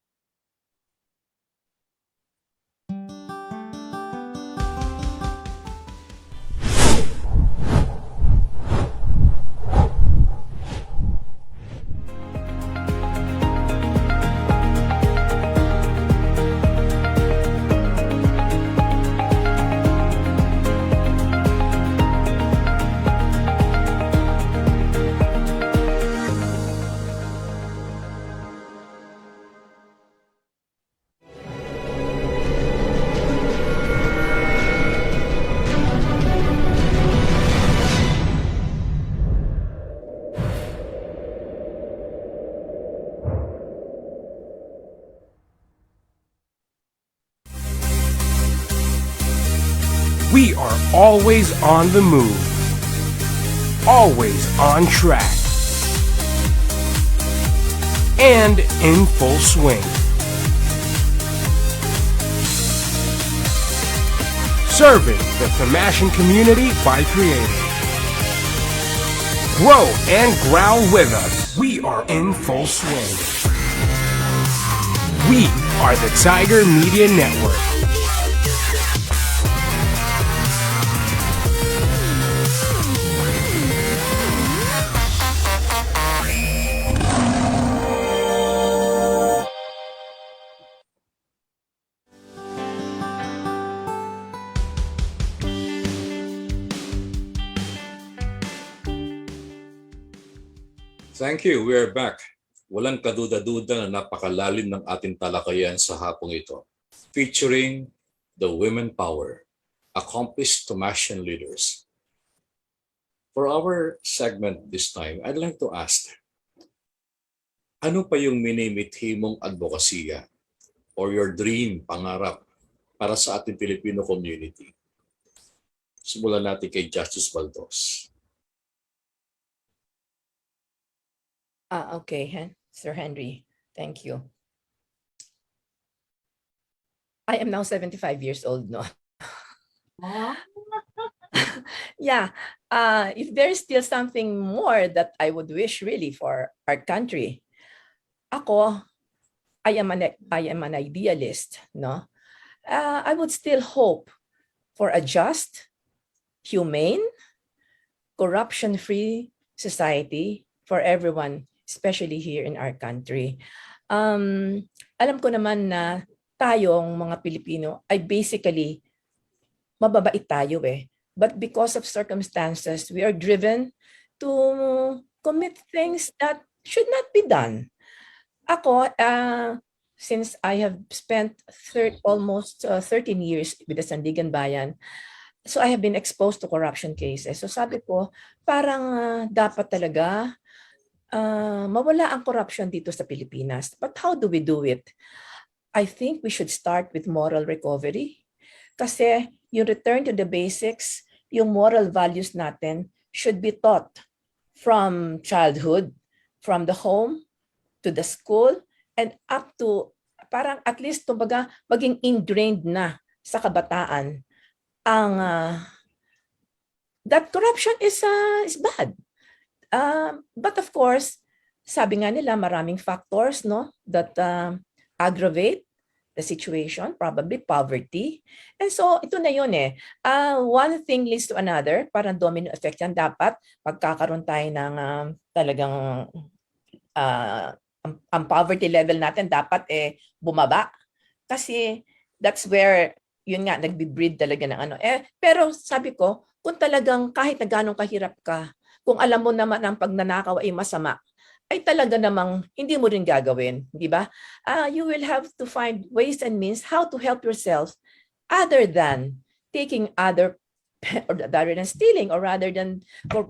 We are always on the move, always on track, and in full swing. Serving the Thomasian community by creating. Grow and growl with us. We are in full swing. We are the Tiger Media Network. Thank you. We are back. Walang kaduda-duda na napakalalim ng ating talakayan sa hapong ito, featuring the women power, accomplished Thomasian leaders. For our segment this time, I'd like to ask, ano pa yung minimithi mong advokasya or your dream, pangarap para sa ating Filipino community? Simulan natin kay Justice Baldos. Okay, Sir Henry, thank you. I am now 75 years old, no? Yeah, if there is still something more that I would wish really for our country, ako, I am an idealist, no? I would still hope for a just, humane, corruption-free society for everyone, especially here in our country. Alam ko naman na tayong mga Pilipino ay basically mababait tayo eh. But because of circumstances, we are driven to commit things that should not be done. Ako, since I have spent almost 13 years with the Sandigan Bayan, so I have been exposed to corruption cases. So sabi ko, parang dapat talaga mawala ang corruption dito sa Pilipinas. But how do we do it? I think we should start with moral recovery. Kasi yung return to the basics, yung moral values natin should be taught from childhood, from the home to the school, and up to parang at least kumbaga maging ingrained na sa kabataan ang that corruption is bad. But of course, sabi nga nila maraming factors no that aggravate the situation, probably poverty. And so ito na yun eh. One thing leads to another, parang domino effect yan. Dapat pagkakaroon tayo ng talagang ang poverty level natin dapat bumaba. Kasi that's where yun nga nagbi-breed talaga ng ano. Pero sabi ko, kung talagang kahit na ganong kahirap ka, kung alam mo naman ang pagnanakaw ay masama, ay talaga namang hindi mo rin gagawin, di ba? You will have to find ways and means how to help yourself other than taking other, or rather than stealing, or rather than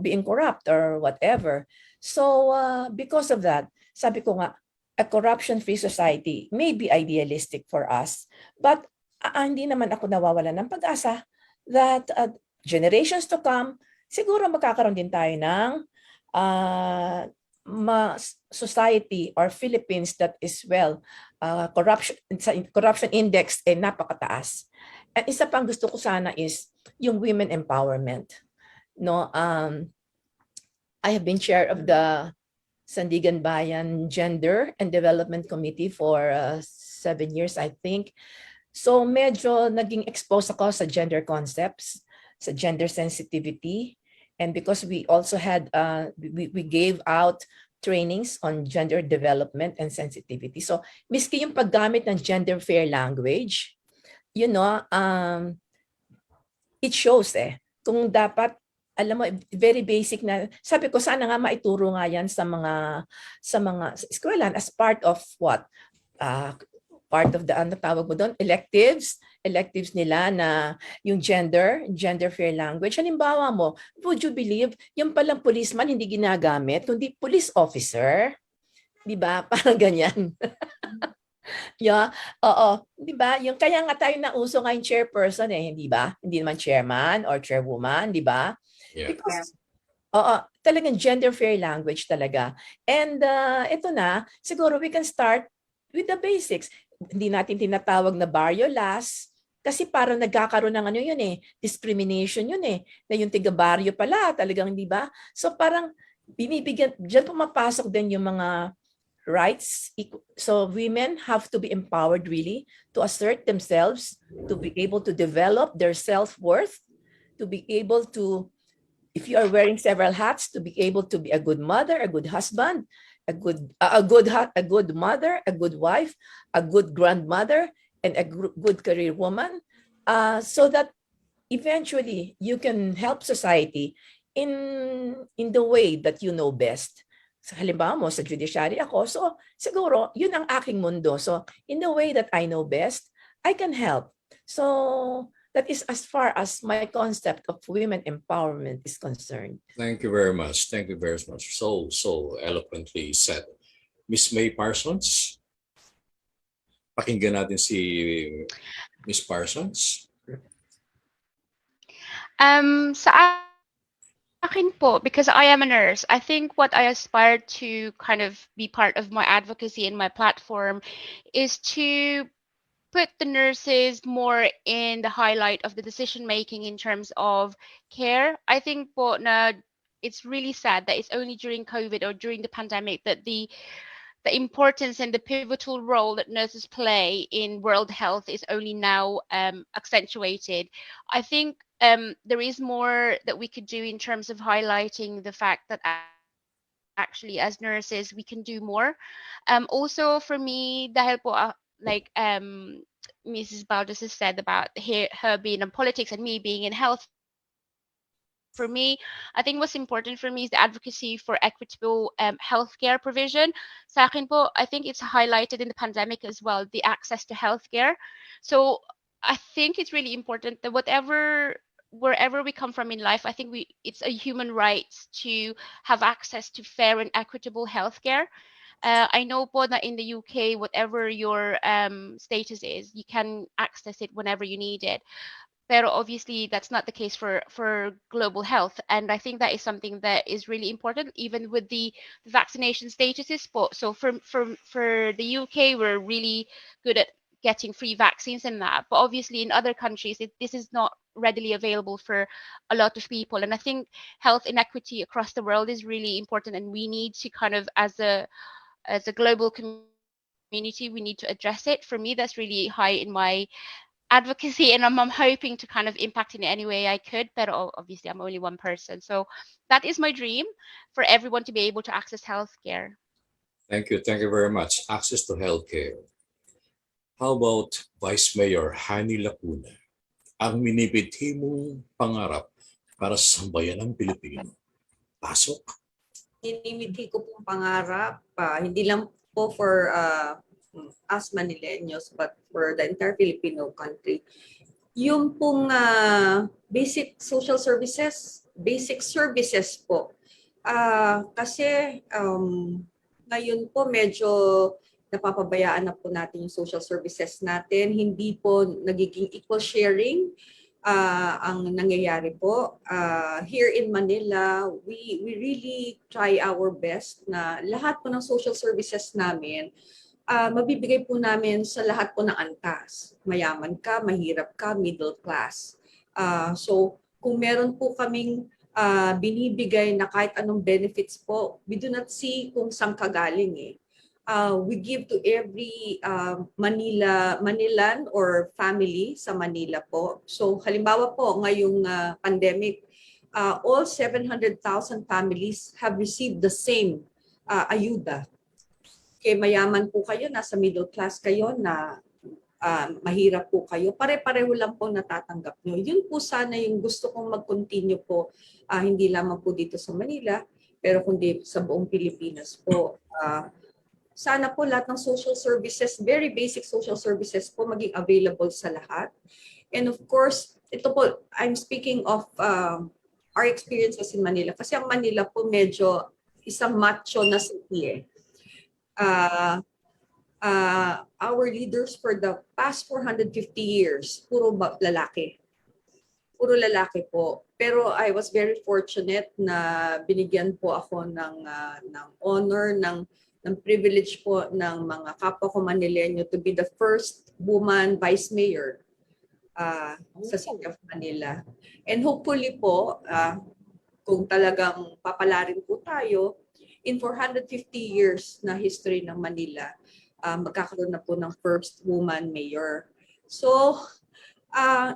being corrupt or whatever. So because of that, sabi ko nga, a corruption-free society may be idealistic for us, but hindi naman ako nawawalan ng pag-asa that generations to come, siguro magkakaroon din tayo ng society or Philippines that is corruption index ay napakataas. At isa pang gusto ko sana is yung women empowerment. No, I have been chair of the Sandigan Bayan Gender and Development Committee for 7 years, I think. So medyo naging exposed ako sa gender concepts, sa gender sensitivity, and because we also had we gave out trainings on gender development and sensitivity. So miski yung paggamit ng gender fair language, you know, it shows kung dapat, alam mo, very basic na, sabi ko sana nga maituro nga yan sa mga eskwelahan as part of what? Part of the, ano tawag mo doon? Electives nila na yung gender fair language. Halimbawa mo, would you believe, yung palang policeman hindi ginagamit, kundi police officer. Di ba? Parang ganyan. Yeah, oo. 'Di ba? Yung kaya nga tayo nauso ngayong chairperson eh, hindi ba? Hindi naman chairman or chairwoman, 'di ba? Yeah. Because oo, talagang gender fair language talaga. And ito na, siguro we can start with the basics. Hindi natin tinatawag na barrio last kasi parang nagkakaroon ng ano yun eh, discrimination yun eh, na yung tiga-barrio pala, talagang hindi ba? So parang binibigyan, diyan pumapasok din yung mga rights. So women have to be empowered really to assert themselves, to be able to develop their self-worth, to be able to, if you are wearing several hats, to be able to be a good mother, a good husband, a good mother, a good wife, a good grandmother, and a good career woman, so that eventually you can help society in the way that you know best. Sa halimbawa mo, sa judiciary ako, so siguro yun ang aking mundo. So in the way that I know best, I can help. So that is as far as my concept of women empowerment is concerned. Thank you very much. Thank you very much. So eloquently said. Miss May Parsons? Pakinggan natin si Miss Parsons. Sa akin po, because I am a nurse, I think what I aspire to kind of be part of my advocacy and my platform is to put the nurses more in the highlight of the decision making in terms of care. I think po na it's really sad that it's only during COVID or during the pandemic that the importance and the pivotal role that nurses play in world health is only now accentuated. I think there is more that we could do in terms of highlighting the fact that actually as nurses we can do more. Also for me, dahil po like Mrs. Baldos has said about her being in politics and me being in health. For me, I think what's important for me is the advocacy for equitable healthcare provision. Sa akin po, I think it's highlighted in the pandemic as well, the access to healthcare. So I think it's really important that wherever we come from in life, I think it's a human right to have access to fair and equitable healthcare. I know po na in the UK, whatever your status is, you can access it whenever you need it. Pero obviously that's not the case for global health, and I think that is something that is really important, even with the vaccination statuses. So for the UK, we're really good at getting free vaccines and that, but obviously in other countries this is not readily available for a lot of people, and I think health inequity across the world is really important, and we need to kind of as a global community we need to address it. For me, that's really high in my advocacy, and I'm hoping to kind of impact in any way I could, but obviously I'm only one person. So that is my dream, for everyone to be able to access healthcare. Thank you very much. Access to healthcare. How about Vice Mayor Honey Lacuna? Ang minibidhi mong pangarap para sa sambayan ng Pilipino. Pasok. Inimiti ko pong pangarap, hindi lang po for us Manileños, but for the entire Filipino country. Yung pong basic social services, basic services po. Kasi ngayon po medyo napapabayaan na po natin yung social services natin. Hindi po nagiging equal sharing ang nangyayari po. Here in Manila, we really try our best na lahat po ng social services namin mabibigay po namin sa lahat po ng antas. Mayaman ka, mahirap ka, middle class. So kung meron po kaming binibigay na kahit anong benefits po, we do not see kung saan kagaling eh. We give to every Manilan or family sa Manila po. So halimbawa po ngayong pandemic, all 700,000 families have received the same ayuda. Kaya mayaman po kayo, nasa middle class kayo, na mahirap po kayo, pare-pareho lang po natatanggap nyo. Yun po sana yung gusto kong mag-continue po, hindi lamang po dito sa Manila, pero kundi sa buong Pilipinas po. Sana po lahat ng social services, very basic social services po, maging available sa lahat. And of course, ito po, I'm speaking of our experiences in Manila. Kasi ang Manila po medyo isang macho na city eh. our leaders for the past 450 years, puro lalaki. Puro lalaki po. Pero I was very fortunate na binigyan po ako ng honor, ng privilege po ng mga kapwa ko Manileño to be the first woman vice mayor sa City of Manila. And hopefully po, kung talagang papalarin po tayo, in 450 years na history ng Manila, magkakaroon na po ng first woman mayor. So,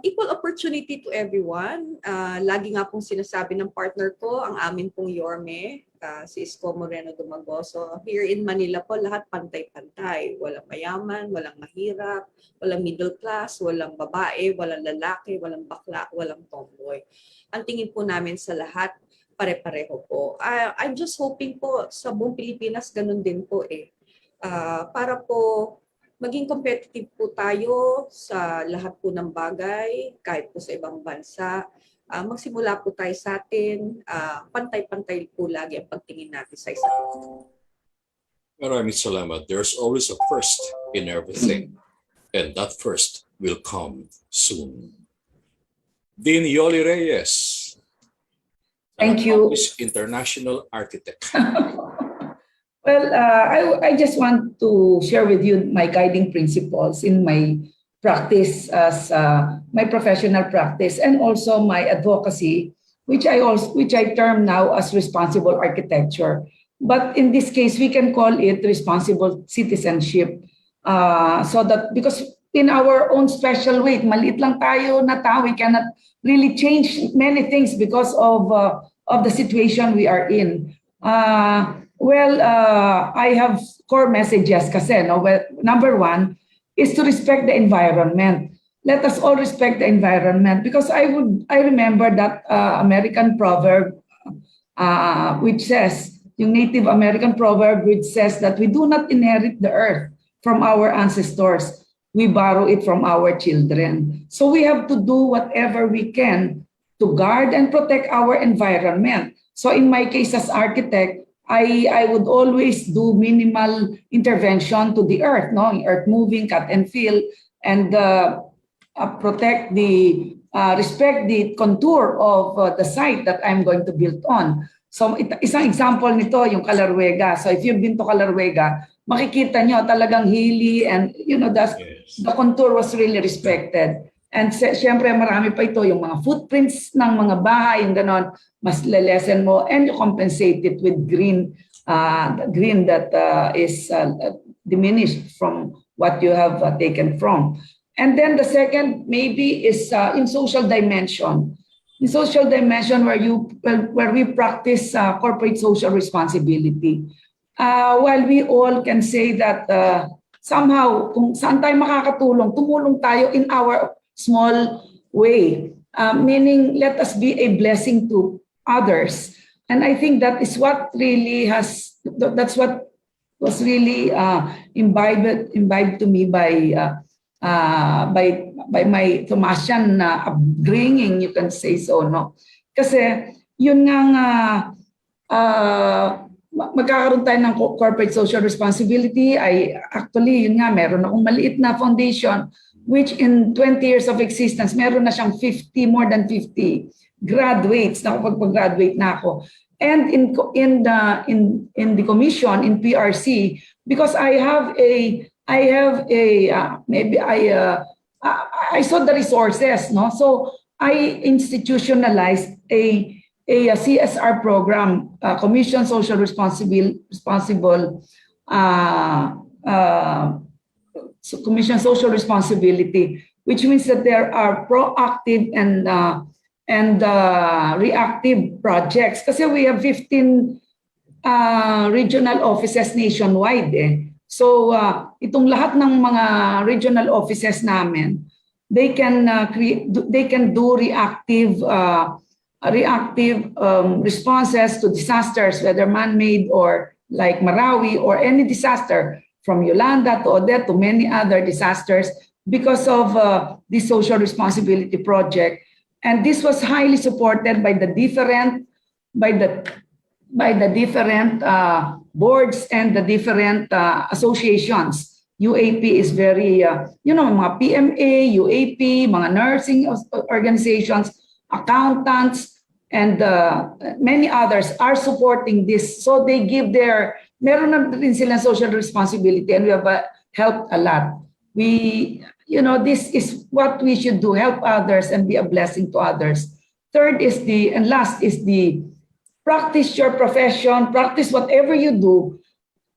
equal opportunity to everyone. Lagi nga pong sinasabi ng partner ko, ang amin pong Yorme, si Isko Moreno Dumagoso. Here in Manila po, lahat pantay-pantay. Walang mayaman, walang mahirap, walang middle class, walang babae, walang lalaki, walang bakla, walang tomboy. Ang tingin po namin sa lahat, pare-pareho po. I'm just hoping po sa buong Pilipinas, ganun din po para po maging competitive po tayo sa lahat po ng bagay, kahit po sa ibang bansa. Magsimula po tayo sa atin, pantay-pantay po lagi ang pagtingin natin sa isa't isa. Maraming salamat. There's always a first in everything. And that first will come soon. Dean Yoli Reyes. Thank you. International architect. Well, I just want to share with you my guiding principles in my practice as my professional practice and also my advocacy, which I term now as responsible architecture. But in this case, we can call it responsible citizenship. So that because in our own special way, maliit lang tayo na tao, we cannot really change many things because of the situation we are in. I have core messages kasi, no? Well, number one is to respect the environment. Let us all respect the environment because I remember that American proverb which says, yung Native American proverb which says that we do not inherit the earth from our ancestors. We borrow it from our children. So we have to do whatever we can to guard and protect our environment. So in my case as architect, I would always do minimal intervention to the earth, no? Earth moving, cut and fill, and protect respect the contour of the site that I'm going to build on. So isang example nito, yung Calarwega. So if you've been to Calarwega, makikita nyo talagang hilly and the contour was really respected. And syempre marami pa ito, yung mga footprints ng mga bahay, yung ganon, mas lelesen mo and you compensate it with green that is diminished from what you have taken from. And then the second maybe is in social dimension. In social dimension where we practice corporate social responsibility. While we all can say that somehow kung saan tayo makakatulong, tumulong tayo in our small way. Meaning let us be a blessing to others. And I think that is what really that's what was really imbibed to me by my Thomasian upbringing, you can say so, no? Kasi yun nga magkakaroon tayo ng corporate social responsibility. Actually, yun nga, meron akong maliit na foundation which in 20 years of existence, meron na siyang more than 50 graduates. Nakapag-graduate na ako. And in the commission, in PRC, because I saw the resources, no? So I institutionalized a CSR program, Commission Social Commission Social Responsibility, which means that there are proactive and reactive projects. Kasi we have 15 regional offices nationwide. So itong lahat ng mga regional offices namin, they can do reactive responses to disasters, whether man-made or like Marawi or any disaster, from Yolanda to Odette to many other disasters, because of this social responsibility project. And this was highly supported by the different boards and the different associations UAP is very, mga PMA, UAP, mga nursing organizations, accountants, and many others are supporting this. So they give meron na rin silang social responsibility, and we have helped a lot. This is what we should do, help others and be a blessing to others. Third is and last is practice your profession, practice whatever you do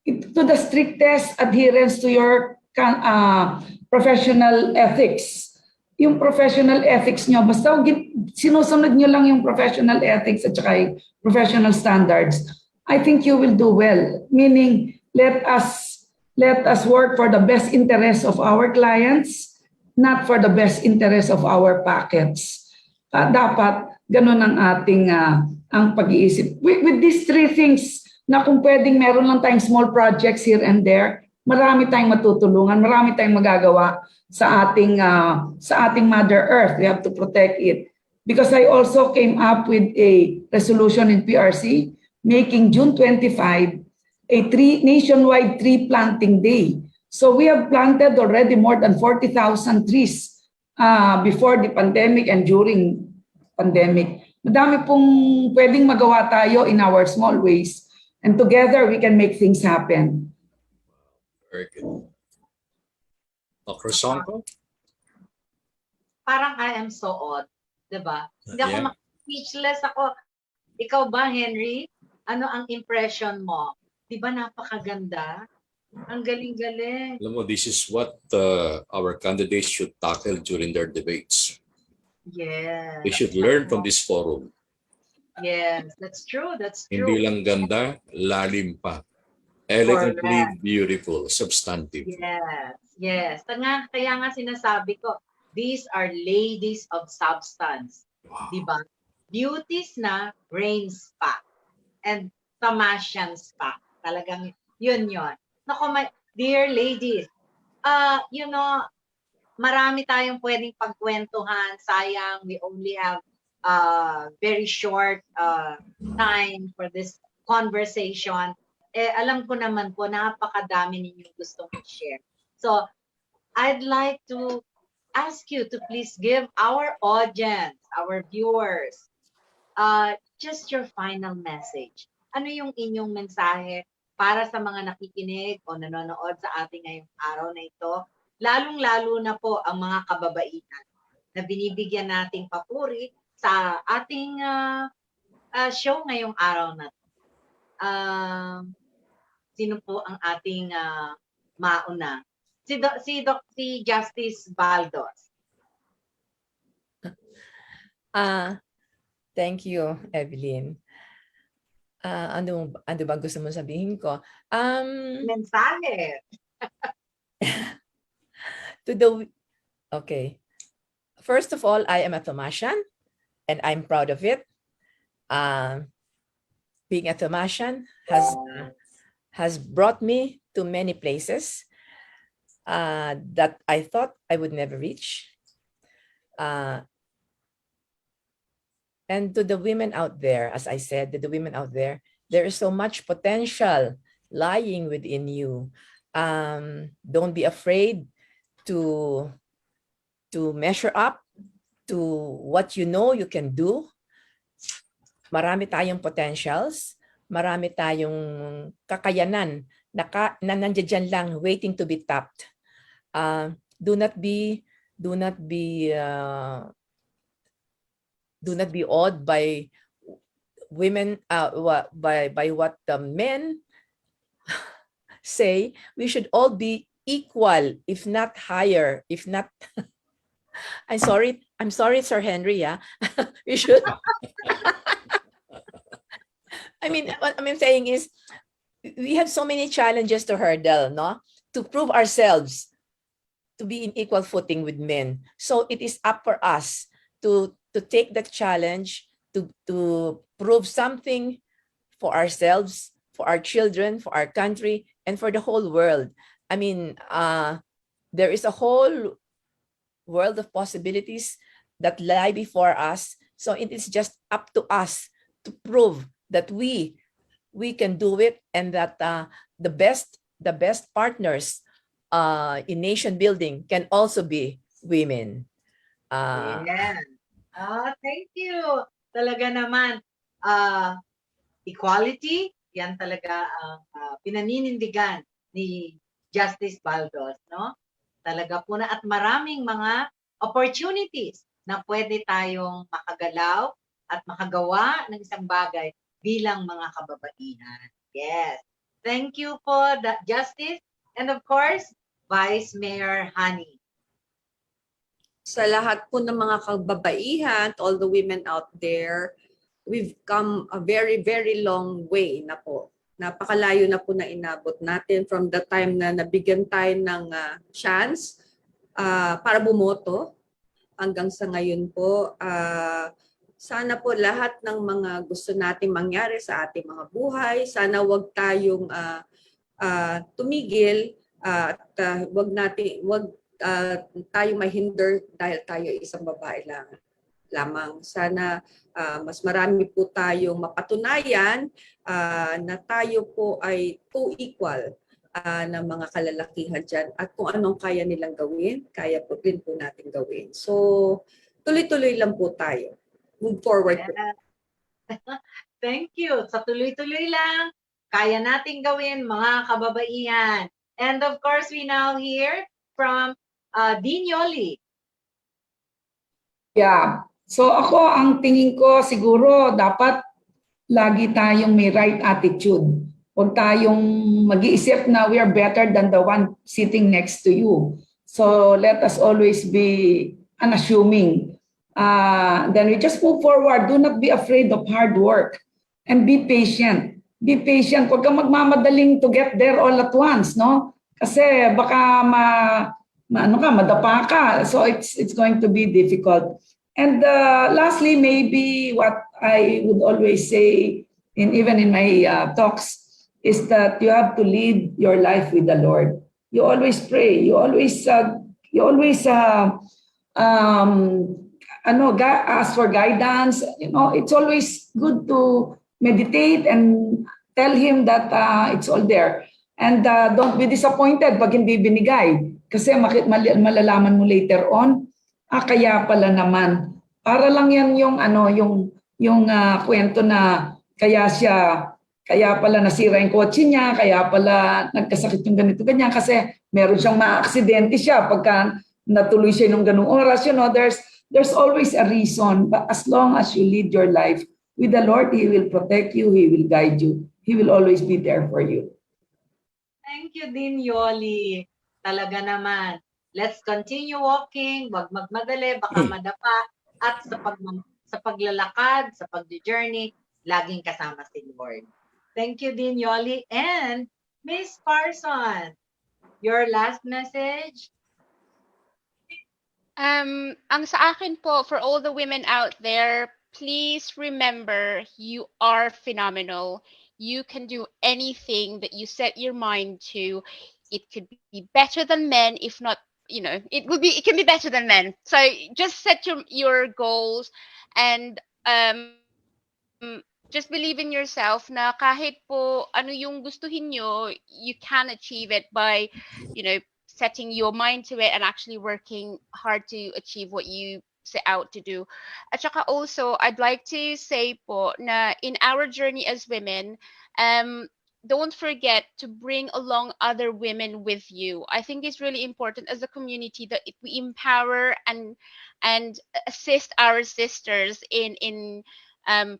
to the strictest adherence to your professional ethics. Yung professional ethics nyo, basta sinusunod nyo lang yung professional ethics at saka yung professional standards, I think you will do well. Meaning, let us work for the best interest of our clients, not for the best interest of our pockets. Dapat ganun ang ating ang pag-iisip. With these three things, na kung pwedeng meron lang tayong small projects here and there, marami tayong matutulungan, marami tayong magagawa sa ating Mother Earth. We have to protect it. Because I also came up with a resolution in PRC making June 25 a nationwide tree planting day. So we have planted already more than 40,000 trees before the pandemic and during pandemic. Madami pong pwedeng magawa tayo in our small ways. And together, we can make things happen. Very good. Dr. Sonko? Parang I am so odd, di ba? Hindi ako Yeah. speechless ako. Ikaw ba, Henry? Ano ang impression mo? Di ba napakaganda? Ang galing-galing. Alam mo, this is what our candidates should tackle during their debates. Yes. They should learn from this forum. Yes, that's true. That's Hindi true. lang ganda, lalim pa. Elegantly Correct. beautiful, substantive. Yes, yes. Kaya nga sinasabi ko, these are ladies of substance. Wow. Di ba? Beauties na brains pa. And Thomasians pa. Talagang yun. Naku, dear ladies, marami tayong pwedeng pagkwentuhan. Sayang, we only have very short time for this conversation. Alam ko naman po, napakadami ninyong gustong i-share. So, I'd like to ask you to please give our audience, our viewers, just your final message. Ano yung inyong mensahe para sa mga nakikinig o nanonood sa ating ngayong araw na ito? Lalong-lalo na po ang mga kababaihan na binibigyan nating papuri sa ating show ngayong araw na to. Sino po ang ating mauna? Si Justice Baldos. Thank you, Evelyn. Ano ba gusto mo sabihin ko? Mensahe. Okay. First of all, I am a Thomasian and I'm proud of it. Being a Thomasian has brought me to many places that I thought I would never reach. And to the women out there, as I said, to the women out there, there is so much potential lying within you. Don't be afraid to measure up to what you know you can do. Marami tayong potentials, marami tayong kakayanan na nandiyan lang waiting to be tapped. Do not be awed by women, by what the men say. We should all be equal, if not higher, if not. I'm sorry, Sir Henry. Yeah, we should. I mean, what I'm saying is, we have so many challenges to hurdle, no, to prove ourselves to be in equal footing with men. So it is up for us to take that challenge, to prove something for ourselves, for our children, for our country, and for the whole world. I mean, there is a whole world of possibilities that lie before us. So it is just up to us to prove that we can do it, and that the best partners in nation building can also be women. Yeah. Thank you. Talaga naman, equality, yan talaga ang pinaninindigan ni Justice Baldos, no? Talaga po na at maraming mga opportunities na pwede tayong makagalaw at makagawa ng isang bagay bilang mga kababaihan. Yes. Thank you po, Justice. And of course, Vice Mayor Honey. Sa lahat po ng mga kababaihan, to all the women out there, we've come a very, very long way na po. Napakalayo na po na inabot natin from the time na nabigyan tayo ng chance para bumoto hanggang sa ngayon po. Sana po lahat ng mga gusto nating mangyari sa ating mga buhay, sana wag tayong tumigil at wag tayo mahinder dahil tayo isang babae lamang. Sana mas marami po tayong mapatunayan na tayo po ay co-equal ng mga kalalakihan dyan at kung anong kaya nilang gawin, kaya po rin po natin gawin. So, tuloy-tuloy lang po tayo. Move forward po. Thank you. Sa tuloy-tuloy lang, kaya nating gawin mga kababaihan. And of course, we now hear from Dean Yoli. Yeah. So ako, ang tingin ko siguro dapat lagi tayong may right attitude. Huwag tayong mag-iisip na we are better than the one sitting next to you. So let us always be unassuming. Then we just move forward. Do not be afraid of hard work. And be patient. Be patient. Huwag kang magmamadaling to get there all at once, no? Kasi baka madapa ka. So it's going to be difficult. And lastly, maybe what I would always say, even in my talks, is that you have to lead your life with the Lord. You always pray. You always ask for guidance. You know, it's always good to meditate and tell Him that it's all there. And don't be disappointed pag hindi binigay. Kasi malalaman mo later on, kaya pala naman. Para lang yan yung kwento na kaya pala nasira yung kotse niya, kaya pala nagkasakit yung ganito ganyan kasi meron siyang ma-aksidente siya pagka natuloy siya nung ganung oras. You know, there's always a reason. But as long as you lead your life with the Lord, He will protect you, He will guide you. He will always be there for you. Thank you din, Yoli. Talaga naman. Let's continue walking. Wag magmadali, baka madapa. At sa paglalakad, sa pag-journey, laging kasama si Lord. Thank you din, Yoli. And Miss Parsons, your last message? Ang sa akin po, for all the women out there, please remember you are phenomenal. You can do anything that you set your mind to. It could be better than men, if not, it can be better than men. So just set your goals and just believe in yourself na kahit po ano yung gustuhin nyo, you can achieve it by, setting your mind to it and actually working hard to achieve what you set out to do. At saka also, I'd like to say po na in our journey as women, don't forget to bring along other women with you. I think it's really important as a community that we empower and assist our sisters in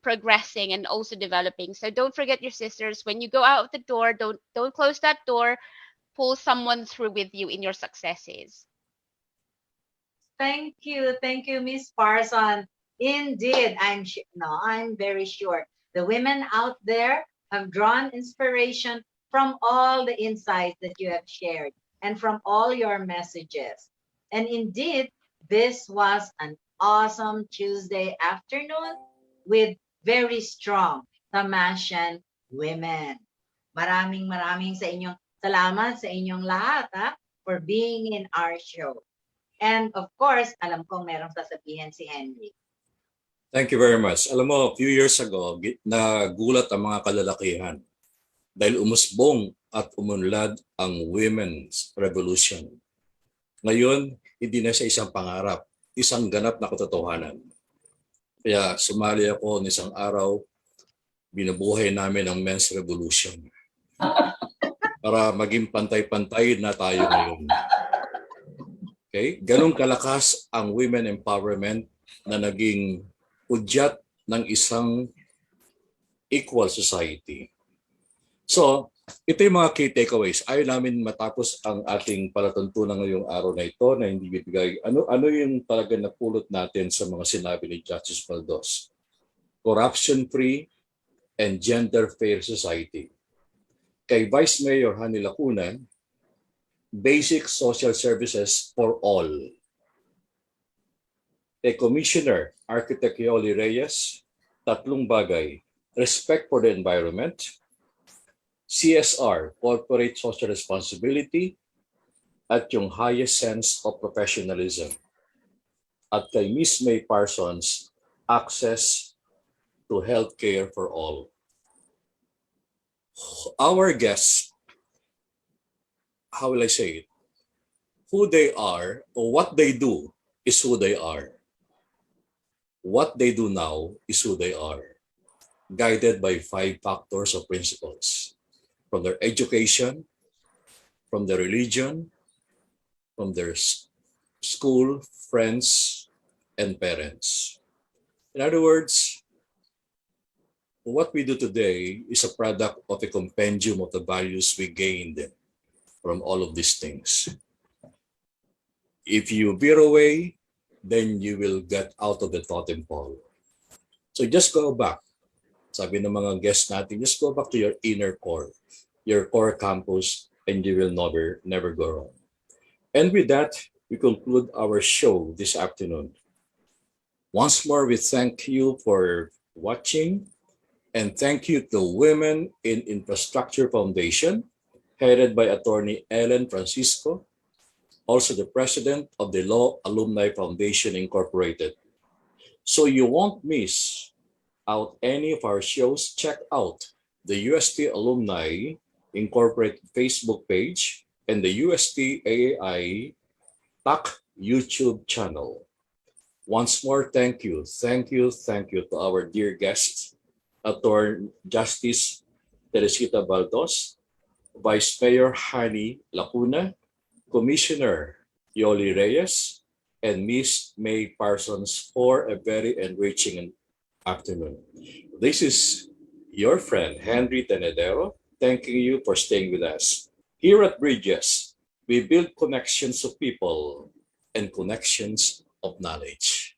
progressing and also developing. So don't forget your sisters. When you go out the door, don't close that door. Pull someone through with you in your successes. Thank you, Miss Parsons. Indeed, I'm very sure the women out there have drawn inspiration from all the insights that you have shared and from all your messages. And indeed, this was an awesome Tuesday afternoon with very strong Thomasian women. Maraming salamat sa inyong lahat for being in our show. And of course, alam kong merong sasabihin si Henry. Thank you very much. Alam mo, a few years ago, nagulat ang mga kalalakihan dahil umusbong at umunlad ang Women's Revolution. Ngayon, hindi na siya isang pangarap, isang ganap na katotohanan. Kaya sumali ako ng isang araw, binubuhay namin ang Men's Revolution para maging pantay-pantay na tayo ngayon. Okay? Ganong kalakas ang women empowerment na naging udyat ng isang equal society. So, ito yung mga key takeaways. Ayaw namin matapos ang ating palatuntunan ngayong araw na ito na hindi bibigay. Ano yung talaga napulot natin sa mga sinabi ni Justice Baldos? Corruption-free and gender-fair society. Kay Vice Mayor Honey Lacuna, basic social services for all. Kay Commissioner Architect Yolanda Reyes, 3 bagay. Respect for the environment, CSR, corporate social responsibility, at yung highest sense of professionalism. At kay Miss May Parsons, access to healthcare for all. Our guests, how will I say it? Who they are or what they do is who they are. What they do now is who they are, guided by 5 factors or principles. From their education, from their religion, from their school, friends, and parents. In other words, what we do today is a product of a compendium of the values we gained from all of these things. If you veer away, then you will get out of the totem pole. So just go back. Sabi ng mga guests natin, just go back to your inner core, your core campus, and you will never go wrong. And with that, we conclude our show this afternoon. Once more, we thank you for watching, and thank you to Women in Infrastructure Foundation, headed by Attorney Ellen Francisco, also the president of the Law Alumni Foundation Incorporated. So you won't miss out any of our shows. Check out the UST Alumni Incorporated Facebook page and the USTAAI TAC YouTube channel. Once more, thank you to our dear guests, Attorney Justice Teresita Baldos, Vice Mayor Honey Lacuna, Commissioner Yolanda Reyes, and Miss May Parsons for a very enriching afternoon. This is your friend, Henry Tenedero, thanking you for staying with us. Here at Bridges, we build connections of people and connections of knowledge.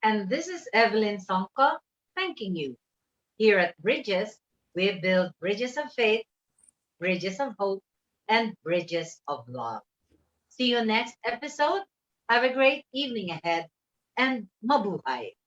And this is Evelyn Songko thanking you. Here at Bridges, we build bridges of faith, bridges of hope, and bridges of love. See you next episode. Have a great evening ahead and mabuhay.